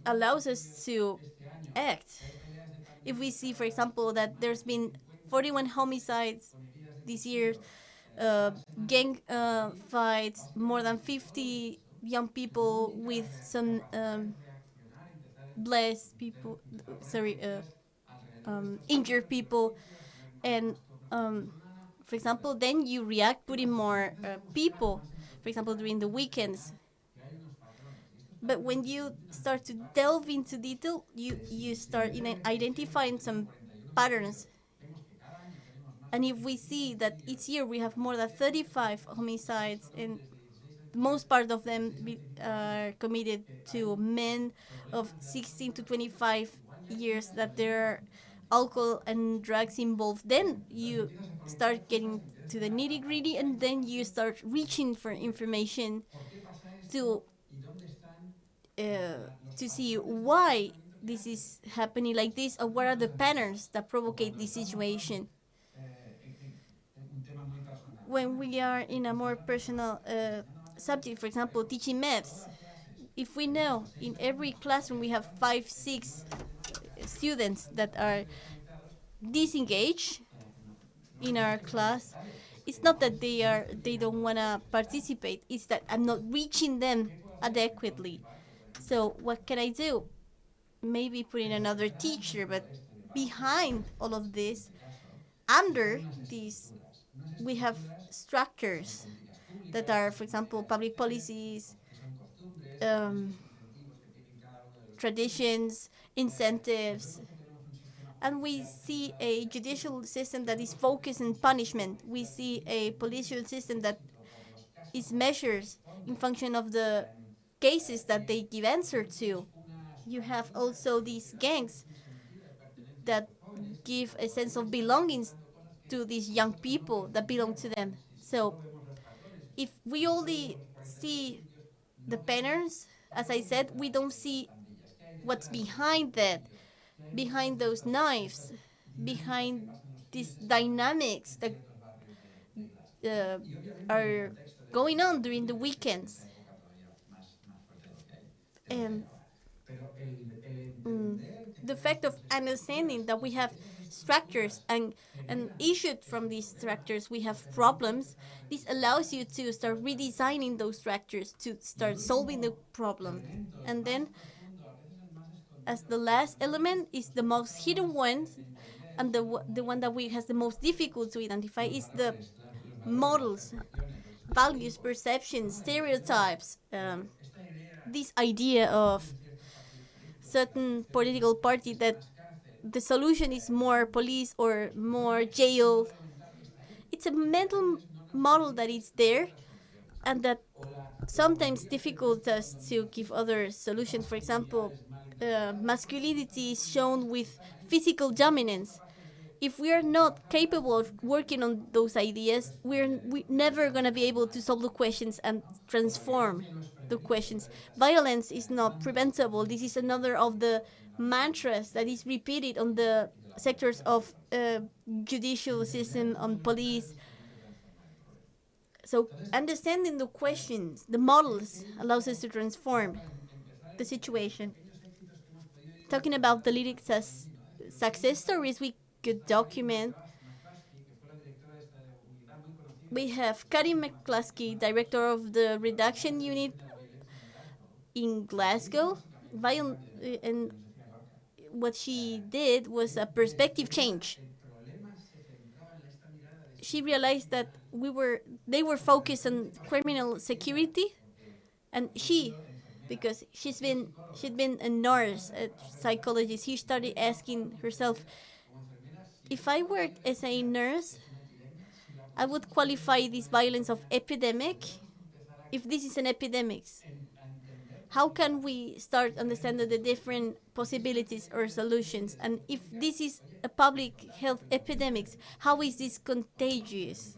allows us to act. If we see, for example, that there's been 41 homicides this year, uh, gang fights, more than 50 young people with some blessed people, sorry, injured people, and for example, then you react putting more people, for example, during the weekends. But when you start to delve into detail, you start identifying some patterns. And if we see that each year we have more than 35 homicides, and most part of them are committed to men of 16 to 25 years, that there are alcohol and drugs involved, then you start getting to the nitty gritty, and then you start reaching for information to uh, to see why this is happening like this, or what are the patterns that provocate this situation. When we are in a more personal subject, for example, teaching maths, if we know in every classroom we have 5, 6 students that are disengaged in our class, it's not that they don't want to participate, it's that I'm not reaching them adequately. So what can I do? Maybe put in another teacher, but behind all of this, under these, we have structures that are, for example, public policies, um, traditions, incentives, and we see a judicial system that is focused on punishment. We see a political system that is measures in function of the cases that they give answer to. You have also these gangs that give a sense of belongings to these young people that belong to them. So if we only see the patterns, as I said, we don't see what's behind that, behind those knives, behind these dynamics that uh, are going on during the weekends. And the fact of understanding that we have structures and issued from these structures we have problems, this allows you to start redesigning those structures to start solving the problem. And then as the last element is the most hidden one, and the one that we has the most difficult to identify is the models, values, perceptions, stereotypes, this idea of certain political party that the solution is more police or more jail. It's a mental model that is there and that sometimes difficult us to give other solutions. For example, masculinity is shown with physical dominance. If we are not capable of working on those ideas, we never going to be able to solve the questions and transform the questions. Violence is not preventable. This is another of the mantras that is repeated on the sectors of judicial system, on police. So understanding the questions, the models, allows us to transform the situation. Talking about the lyrics as success stories, we could document. We have Karin McCluskey, director of the reduction unit in Glasgow. And what she did was a perspective change. She realized that they were focused on criminal security, and because she'd been a nurse, a psychologist, she started asking herself, if I worked as a nurse, I would qualify this violence of epidemic. If this is an epidemic, how can we start understanding the different possibilities or solutions? And if this is a public health epidemic, how is this contagious?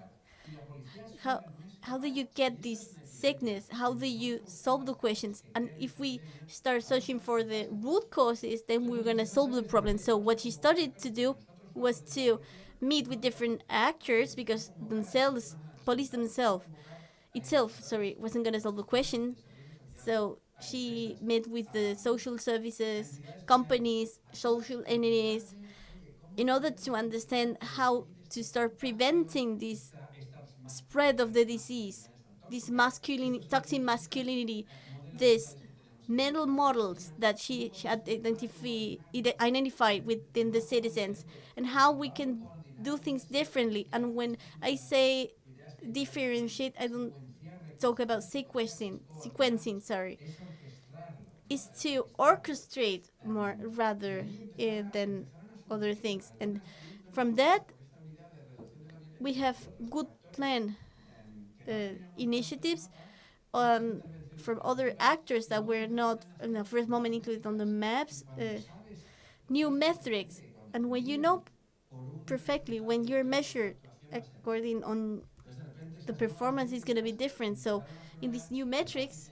how how do you get this sickness? How do you solve the questions? And if we start searching for the root causes, then we're gonna solve the problem. So what she started to do was to meet with different actors, because themselves, police themselves, itself, sorry, wasn't gonna solve the question. So she met with the social services, companies, social entities, in order to understand how to start preventing this spread of the disease, this toxic masculinity, this mental models that she had identified within the citizens, and how we can do things differently. And when I say differentiate, I don't talk about sequencing, sorry. Is to orchestrate more rather than other things. And from that, we have good plan initiatives on from other actors that were not in the first moment included on the maps, new metrics. And when you know perfectly, when you're measured according on the performance is going to be different. So in these new metrics,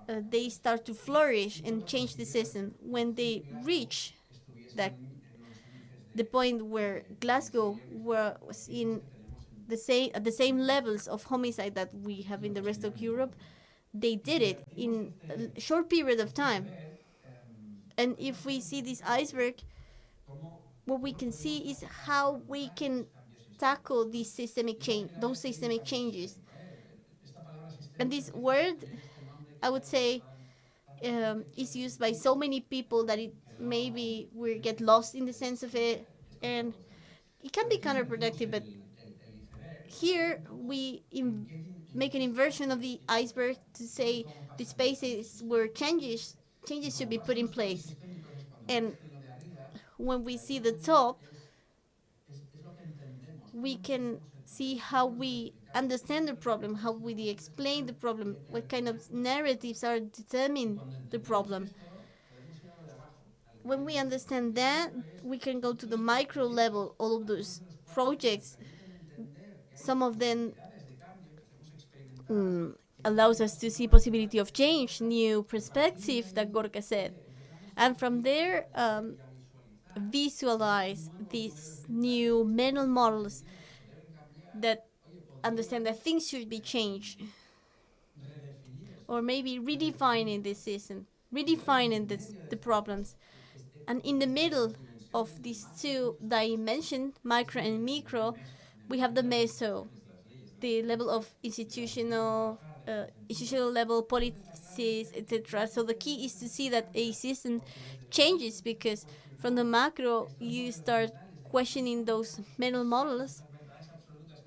they start to flourish and change the system. When they reach that the point where Glasgow was in the same at the same levels of homicide that we have in the rest of Europe, they did it in a short period of time. And if we see this iceberg, what we can see is how we can tackle these systemic change, those systemic changes. And this word, I would say, is used by so many people that it maybe we get lost in the sense of it, and it can be counterproductive. But here we make an inversion of the iceberg to say the spaces where changes should be put in place. And when we see the top, we can see how we understand the problem, how we explain the problem, what kind of narratives are determining the problem. When we understand that, we can go to the micro level. All of those projects, some of them allows us to see possibility of change, new perspective that Gorka said, and from there visualize these new mental models that understand that things should be changed, or maybe redefining the system, redefining the problems. And in the middle of these two dimensions, micro and micro, we have the meso, the level of institutional level policies, etc. So the key is to see that a system changes, because from the macro you start questioning those mental models,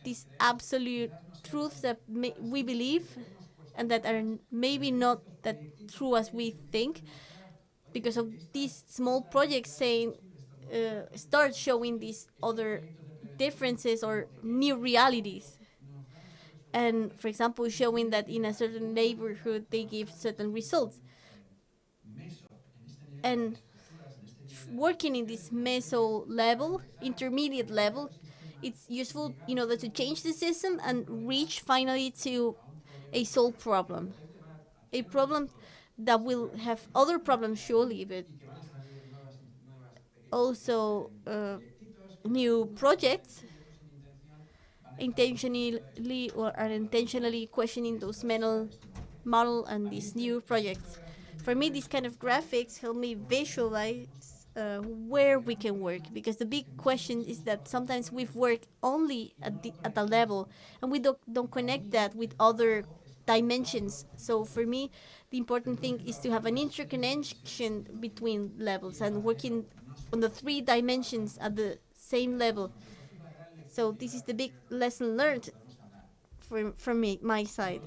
these absolute truths that we believe and that are maybe not that true as we think, because of these small projects saying start showing these other differences or new realities. And for example, showing that in a certain neighborhood they give certain results. And working in this meso level, intermediate level, it's useful in order to change the system and reach finally to a solved problem. A problem that will have other problems surely, but also new projects intentionally or unintentionally questioning those mental model and these new projects. For me, these kind of graphics help me visualize where we can work, because the big question is that sometimes we've worked only at the level and we don't connect that with other dimensions. So for me, the important thing is to have an interconnection between levels and working on the three dimensions at the same level. So this is the big lesson learned from my side.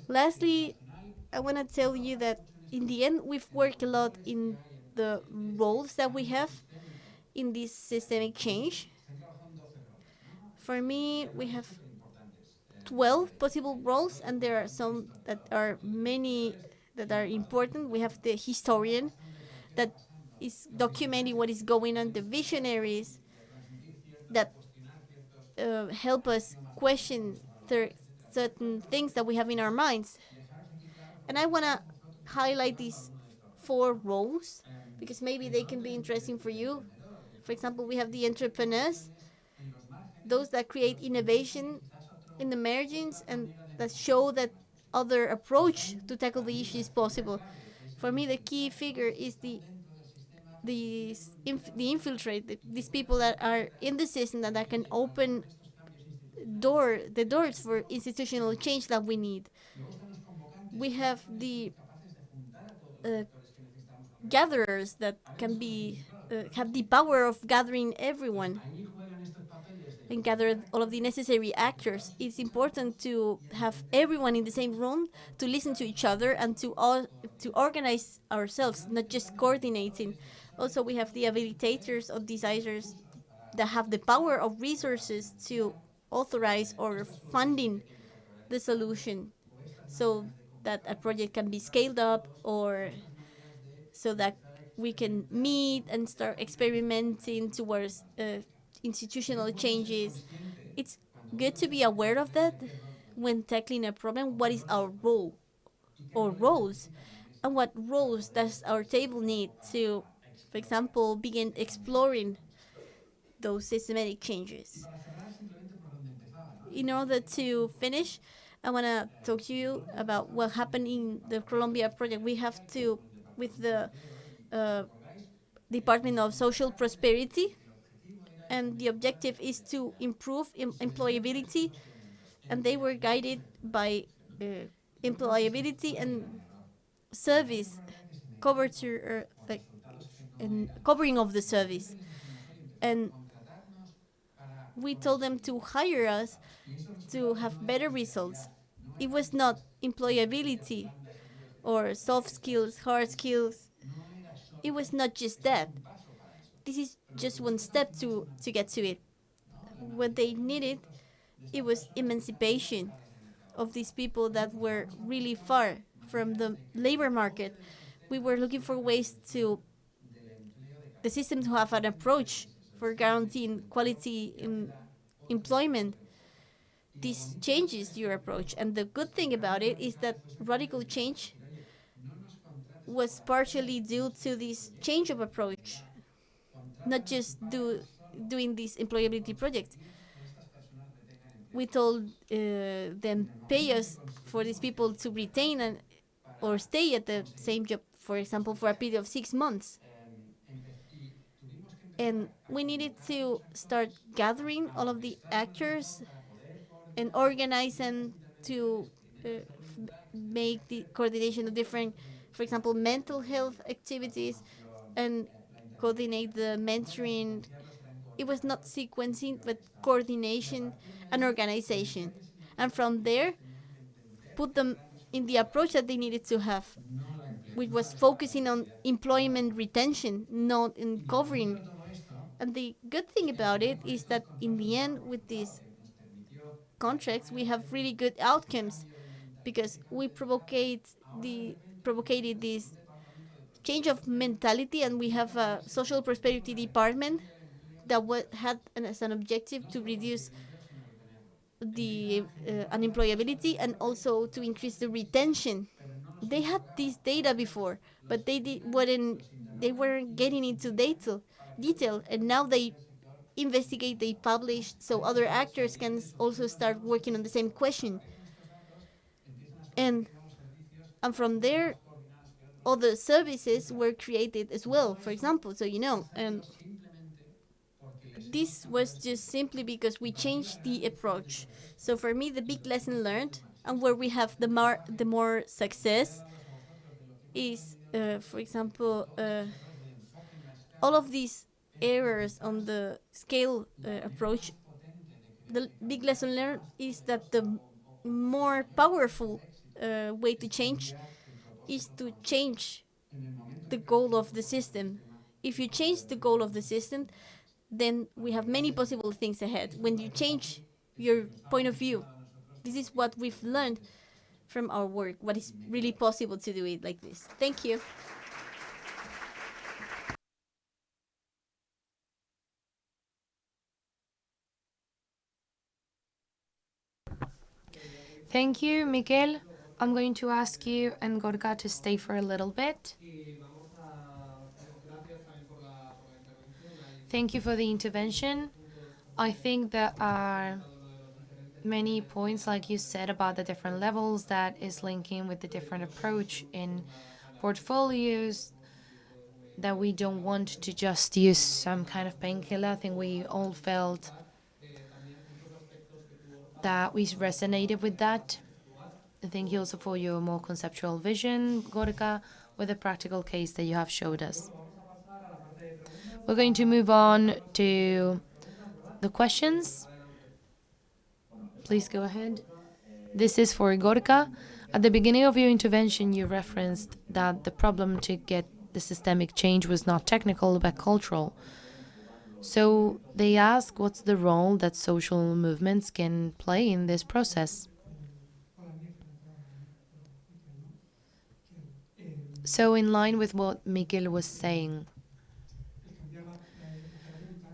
Lastly, I want to tell you that in the end, we've worked a lot in the roles that we have in this systemic change. For me, we have 12 possible roles, and there are some that are many that are important. We have the historian that is documenting what is going on, the visionaries that help us question certain things that we have in our minds. And I want to highlight these four roles because maybe they can be interesting for you. For example, we have the entrepreneurs, those that create innovation in the margins and that show that other approach to tackle the issue is possible. For me, the key figure is the infiltrate, these people that are in the system that can open the doors for institutional change that we need. We have the uh, gatherers that can be have the power of gathering everyone and gather all of the necessary actors. It's important to have everyone in the same room to listen to each other and to organize ourselves, not just coordinating. Also, we have the habilitators or designers that have the power of resources to authorize or funding the solution so that a project can be scaled up, or so that we can meet and start experimenting towards institutional changes. It's good to be aware of that when tackling a problem. What is our role? or roles, and what roles does our table need to, for example, begin exploring those systematic changes. In order to finish, I want to talk to you about what happened in the Colombia project. We have to, with the uh, Department of Social Prosperity, and the objective is to improve employability, and they were guided by uh, employability and service coverture, like and covering of the service. And we told them to hire us to have better results. It was not employability or soft skills, hard skills. It was not just that. This is just one step to get to it. What they needed, it was emancipation of these people that were really far from the labor market. We were looking for ways to the system to have an approach for guaranteeing quality in employment. This changes your approach, and the good thing about it is that radical change was partially due to this change of approach, not just doing this employability project. We told them pay us for these people to retain and or stay at the same job, for example, for a period of 6 months. And we needed to start gathering all of the actors and organize them to make the coordination of different, for example, mental health activities, and coordinate the mentoring. It was not sequencing, but coordination and organization. And from there, put them in the approach that they needed to have, which was focusing on employment retention, not in covering. And the good thing about it is that in the end, with these contracts, we have really good outcomes because we provocated this change of mentality, and we have a social prosperity department that had as an objective to reduce the unemployability and also to increase the retention. They had this data before, but they weren't getting into detail, and now they investigate, they publish, so other actors can also start working on the same question. And from there, other services were created as well. For example, so and this was just simply because we changed the approach. So for me, the big lesson learned and where we have the more success is, for example, all of these errors on the scale approach. The big lesson learned is that the more powerful way to change is to change the goal of the system. If you change the goal of the system, then we have many possible things ahead. When you change your point of view, this is what we've learned from our work, what is really possible to do it like this. Thank you. Thank you, Miguel. I'm going to ask you and Gorka to stay for a little bit. Thank you for the intervention. I think there are many points, like you said, about the different levels that is linking with the different approach in portfolios, that we don't want to just use some kind of painkiller. I think we all felt that we resonated with that. Thank you also for your more conceptual vision, Gorka, with the practical case that you have showed us. We're going to move on to the questions. Please go ahead. This is for Gorka. At the beginning of your intervention, you referenced that the problem to get the systemic change was not technical but cultural. So they ask what's the role that social movements can play in this process. So, in line with what Miguel was saying,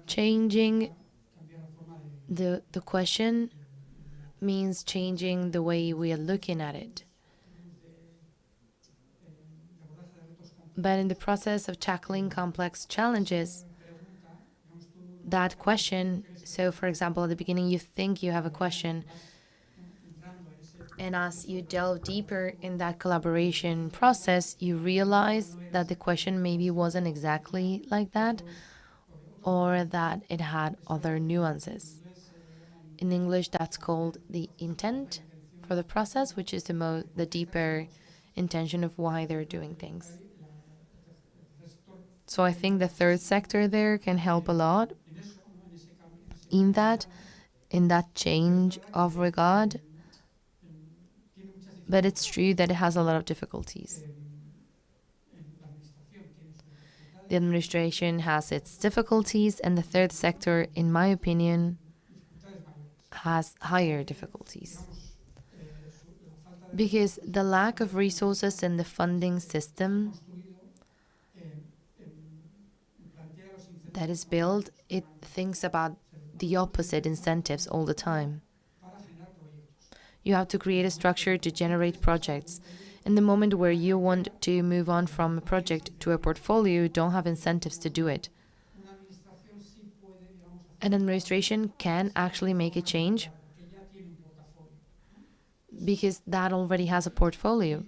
changing the question means changing the way we are looking at it. But in the process of tackling complex challenges, that question, so for example, at the beginning, you think you have a question, and as you delve deeper in that collaboration process, you realize that the question maybe wasn't exactly like that, or that it had other nuances. In English, that's called the intent for the process, which is the deeper intention of why they're doing things. So I think the third sector there can help a lot in that change of regard, but it's true that it has a lot of difficulties. The administration has its difficulties, and the third sector, in my opinion, has higher difficulties. Because the lack of resources in the funding system that is built, it thinks about the opposite incentives all the time. You have to create a structure to generate projects. In the moment where you want to move on from a project to a portfolio, you don't have incentives to do it. An administration can actually make a change because that already has a portfolio.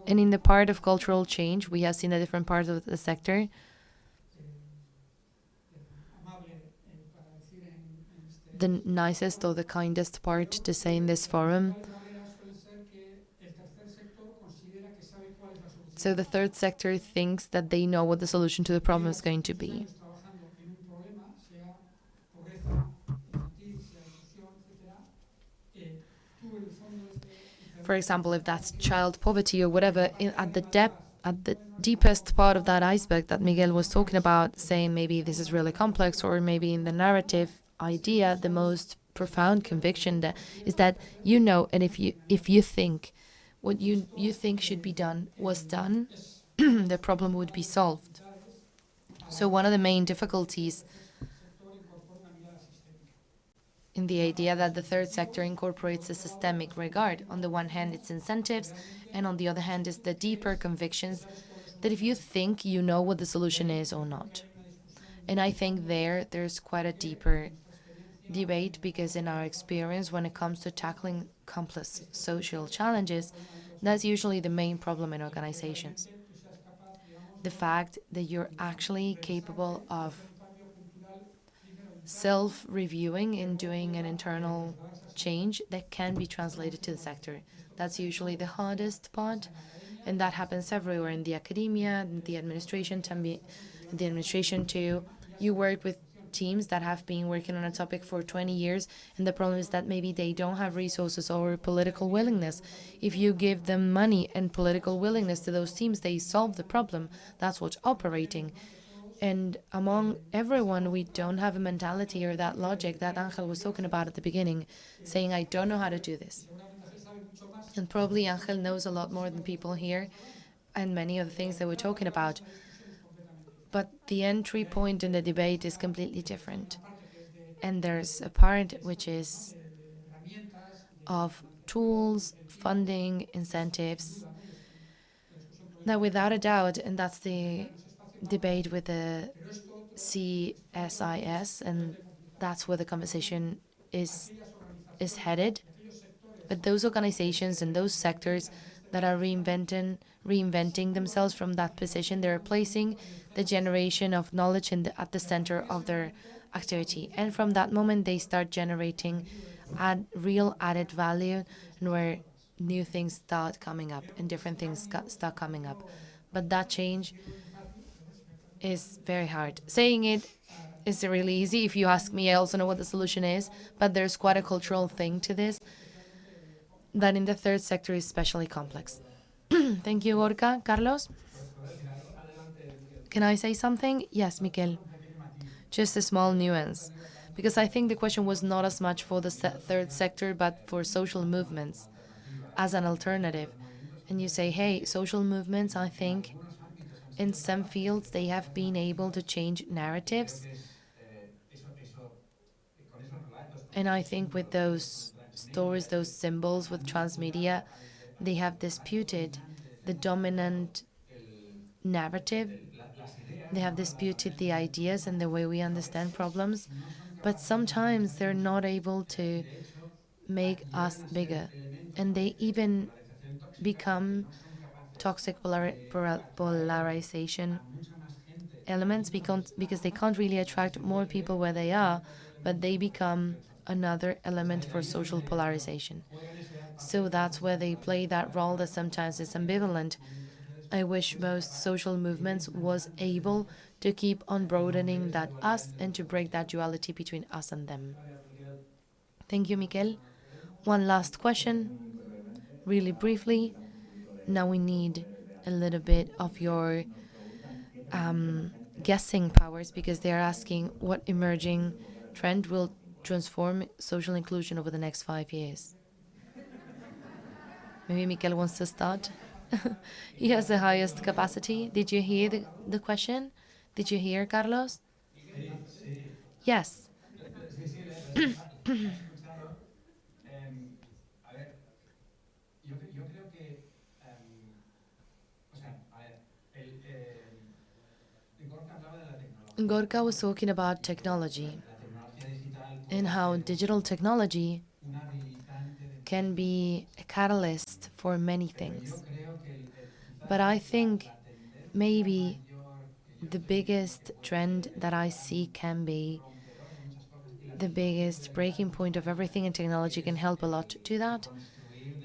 And in the part of cultural change, we have seen the different parts of the sector. The nicest or the kindest part to say in this forum. So the third sector thinks that they know what the solution to the problem is going to be. For example, if that's child poverty or whatever, at the depth, at the deepest part of that iceberg that Miguel was talking about, saying maybe this is really complex, or maybe in the narrative idea, the most profound conviction that is that you know, and if you think what you think should be done was done, the problem would be solved. So one of the main difficulties in the idea that the third sector incorporates a systemic regard. On the one hand, it's incentives, and on the other hand, is the deeper convictions that if you think you know what the solution is or not. And I think there's quite a deeper debate because in our experience, when it comes to tackling complex social challenges, that's usually the main problem in organizations. The fact that you're actually capable of self-reviewing and doing an internal change that can be translated to the sector. That's usually the hardest part, and that happens everywhere in the academia, in the administration, too. You work with teams that have been working on a topic for 20 years, and the problem is that maybe they don't have resources or political willingness. If you give them money and political willingness to those teams, they solve the problem. That's what's operating. And among everyone, we don't have a mentality or that logic that Angel was talking about at the beginning, saying, I don't know how to do this. And probably Angel knows a lot more than people here and many of the things that we're talking about. But the entry point in the debate is completely different. And there's a part which is of tools, funding, incentives, that without a doubt, and that's the debate with the CSIS, and that's where the conversation is headed. But those organizations and those sectors that are reinventing themselves from that position, they're placing the generation of knowledge at the center of their activity. And from that moment, they start generating real added value, and where new things start coming up and different things start coming up. But that change is very hard. Saying it is really easy. If you ask me, I also know what the solution is, but there's quite a cultural thing to this that in the third sector is especially complex. Thank you, Gorka. Carlos? Can I say something? Yes, Miquel. Just a small nuance. Because I think the question was not as much for the third sector, but for social movements as an alternative. And you say, hey, social movements, I think in some fields they have been able to change narratives. And I think with those stories, those symbols with transmedia, They have disputed the dominant narrative. They have disputed the ideas and the way we understand problems, but sometimes they're not able to make us bigger. And they even become toxic polarization elements because they can't really attract more people where they are, but they become another element for social polarization. So that's where they play that role that sometimes is ambivalent. I wish most social movements was able to keep on broadening that us and to break that duality between us and them. Thank you, Miquel. One last question, really briefly. Now we need a little bit of your guessing powers because they're asking what emerging trend will transform social inclusion over the next 5 years. Maybe Miquel wants to start. He has the highest capacity. Did you hear the question? Did you hear, Carlos? Yes. Gorka was talking about technology and how digital technology can be a catalyst for many things. But I think maybe the biggest trend that I see can be the biggest breaking point of everything, and technology can help a lot to that,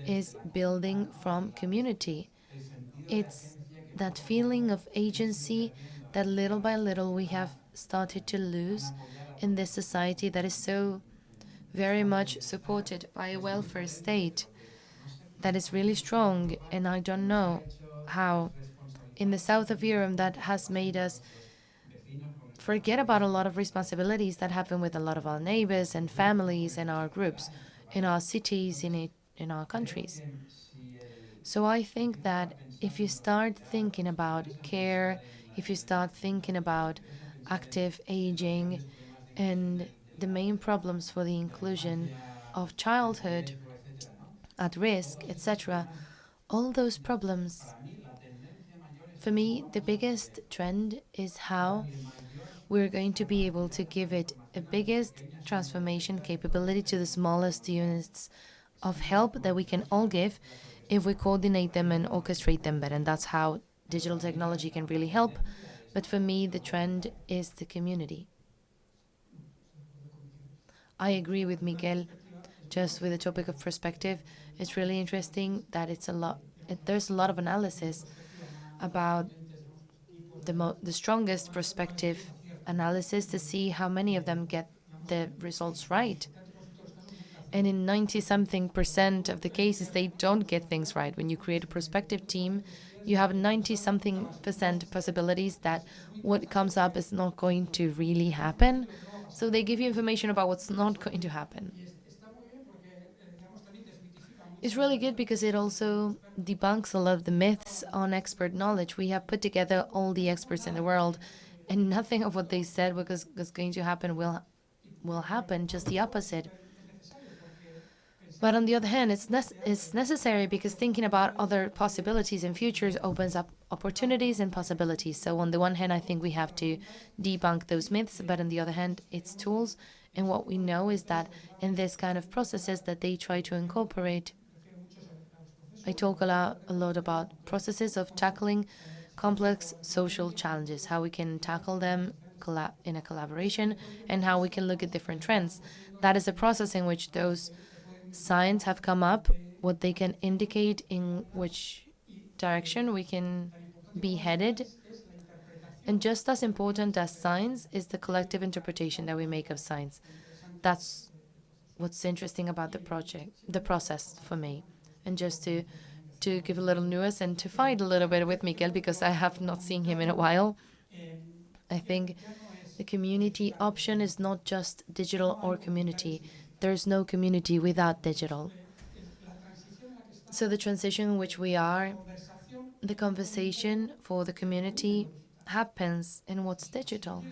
is building from community. It's that feeling of agency that little by little we have started to lose in this society that is so very much supported by a welfare state that is really strong. And I don't know how in the south of Europe that has made us forget about a lot of responsibilities that happen with a lot of our neighbors and families and our groups in our cities, in our countries. So I think that if you start thinking about care, if you start thinking about active aging and the main problems for the inclusion of childhood at risk, etc., all those problems, for me, the biggest trend is how we're going to be able to give it a biggest transformation capability to the smallest units of help that we can all give if we coordinate them and orchestrate them better. And that's how digital technology can really help. But for me, the trend is the community. I agree with Miguel. Just with the topic of perspective, it's really interesting that there's a lot of analysis about the strongest perspective analysis to see how many of them get the results right. And in 90 something percent of the cases, they don't get things right. When you create a prospective team, you have 90 something percent possibilities that what comes up is not going to really happen. So they give you information about what's not going to happen. It's really good because it also debunks a lot of the myths on expert knowledge. We have put together all the experts in the world, and nothing of what they said was going to happen will happen, just the opposite. But on the other hand, it's necessary because thinking about other possibilities and futures opens up opportunities and possibilities. So on the one hand, I think we have to debunk those myths, but on the other hand, it's tools. And what we know is that in this kind of processes that they try to incorporate, I talk a lot about processes of tackling complex social challenges, how we can tackle them in a collaboration, and how we can look at different trends. That is a process in which those signs have come up, what they can indicate in which direction we can be headed. And just as important as signs is the collective interpretation that we make of signs. That's what's interesting about the process for me. And just to give a little nuance and to fight a little bit with Miguel because I have not seen him in a while, I think the community option is not just digital or community. There's no community without digital. So the transition in which we are, the conversation for the community happens in what's digital.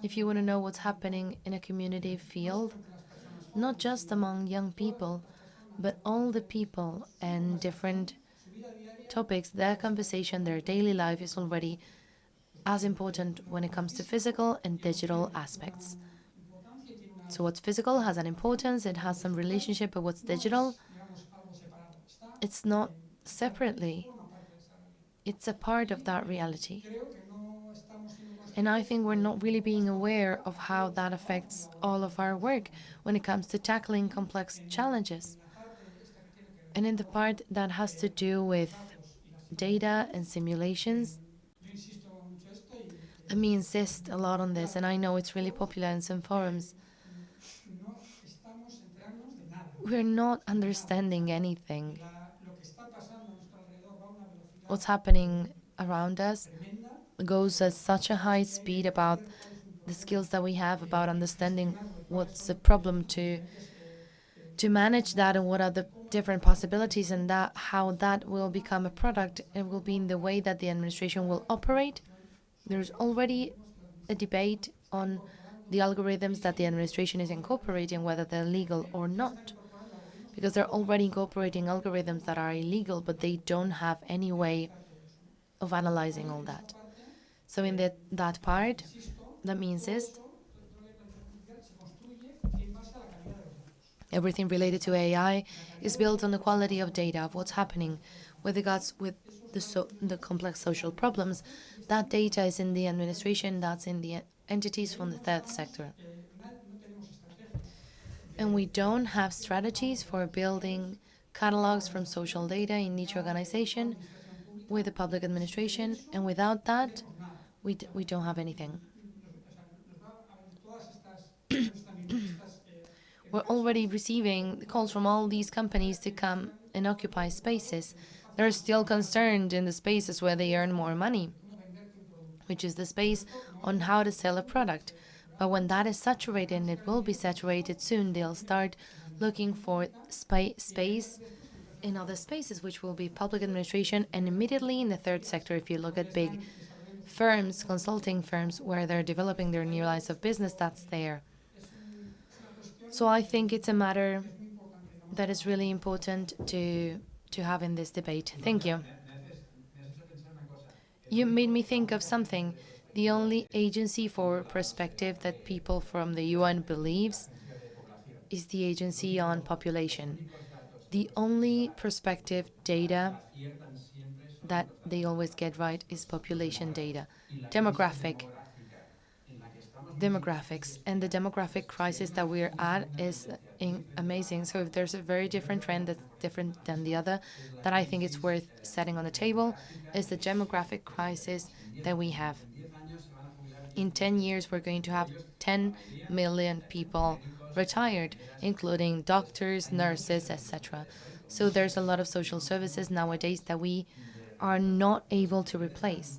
If you want to know what's happening in a community field, not just among young people, But all the people and different topics, their conversation, their daily life is already as important when it comes to physical and digital aspects. So what's physical has an importance, it has some relationship, but what's digital, it's not separately. It's a part of that reality. And I think we're not really being aware of how that affects all of our work when it comes to tackling complex challenges. And in the part that has to do with data and simulations, let me insist a lot on this, and I know it's really popular in some forums. We're not understanding anything. What's happening around us goes at such a high speed about the skills that we have about understanding what's the problem to manage that and what are the different possibilities and that how that will become a product. It will be in the way that the administration will operate. There's already a debate on the algorithms that the administration is incorporating, whether they're legal or not, because they're already incorporating algorithms that are illegal, but they don't have any way of analyzing all that. So in that part, let me insist, everything related to AI is built on the quality of data of what's happening with regards with the complex social problems. That data is in the administration, that's in the entities from the third sector. And we don't have strategies for building catalogs from social data in each organization with the public administration. And without that, we don't have anything. We're already receiving calls from all these companies to come and occupy spaces. They're still concerned in the spaces where they earn more money, which is the space on how to sell a product. But when that is saturated, and it will be saturated soon, they'll start looking for space in other spaces, which will be public administration and immediately in the third sector. If you look at big firms, consulting firms, where they're developing their new lines of business, that's there. So I think it's a matter that is really important to have in this debate. Thank you. You made me think of something. The only agency for perspective that people from the UN believes is the agency on population. The only perspective data that they always get right is population data. Demographics and the demographic crisis that we're at is amazing. So if there's a very different trend that's different than the other that I think it's worth setting on the table is the demographic crisis that we have. In 10 years we're going to have 10 million people retired, including doctors, nurses, etc. So there's a lot of social services nowadays that we are not able to replace.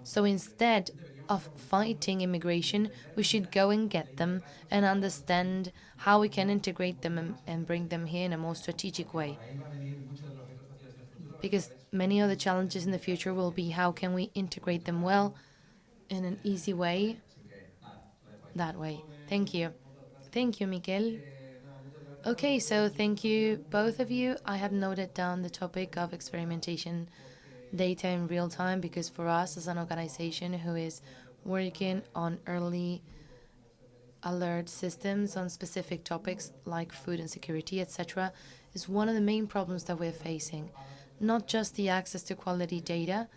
So instead of fighting immigration, we should go and get them and understand how we can integrate them and bring them here in a more strategic way. Because many of the challenges in the future will be how can we integrate them well in an easy way that way. Thank you. Thank you, Miguel. Okay, so thank you, both of you. I have noted down the topic of experimentation data in real time because for us as an organization who is working on early alert systems on specific topics like food insecurity, etc., is one of the main problems that we're facing. Not just the access to quality data,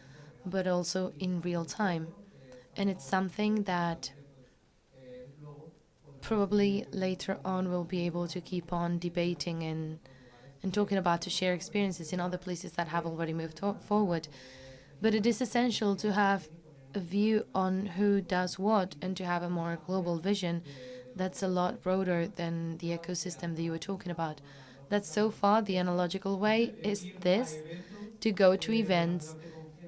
but also in real time. And it's something that probably later on we'll be able to keep on debating and talking about to share experiences in other places that have already moved forward. But it is essential to have a view on who does what and to have a more global vision that's a lot broader than the ecosystem that you were talking about. That so far the analogical way is this, to go to events,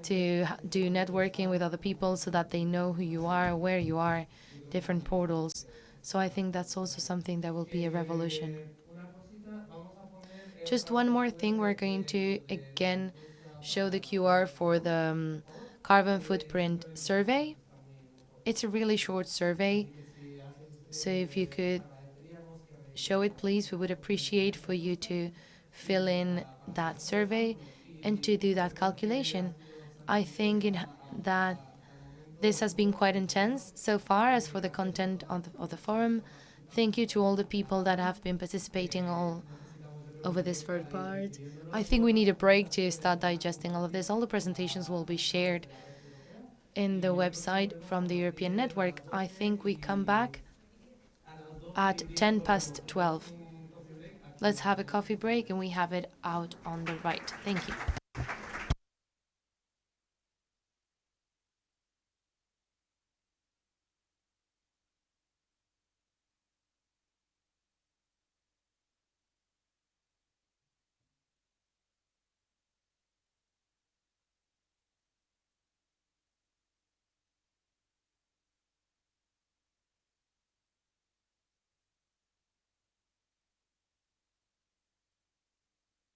to do networking with other people so that they know who you are, where you are, different portals. So I think that's also something that will be a revolution. Just one more thing, we're going to again show the QR for the carbon footprint survey. It's a really short survey, so if you could show it, please, we would appreciate for you to fill in that survey and to do that calculation. I think that this has been quite intense so far. As for the content of the forum, thank you to all the people that have been participating all over this third part. I think we need a break to start digesting all of this. All the presentations will be shared in the website from the European Network. I think we come back at 10 past 12. Let's have a coffee break and we have it out on the right. Thank you.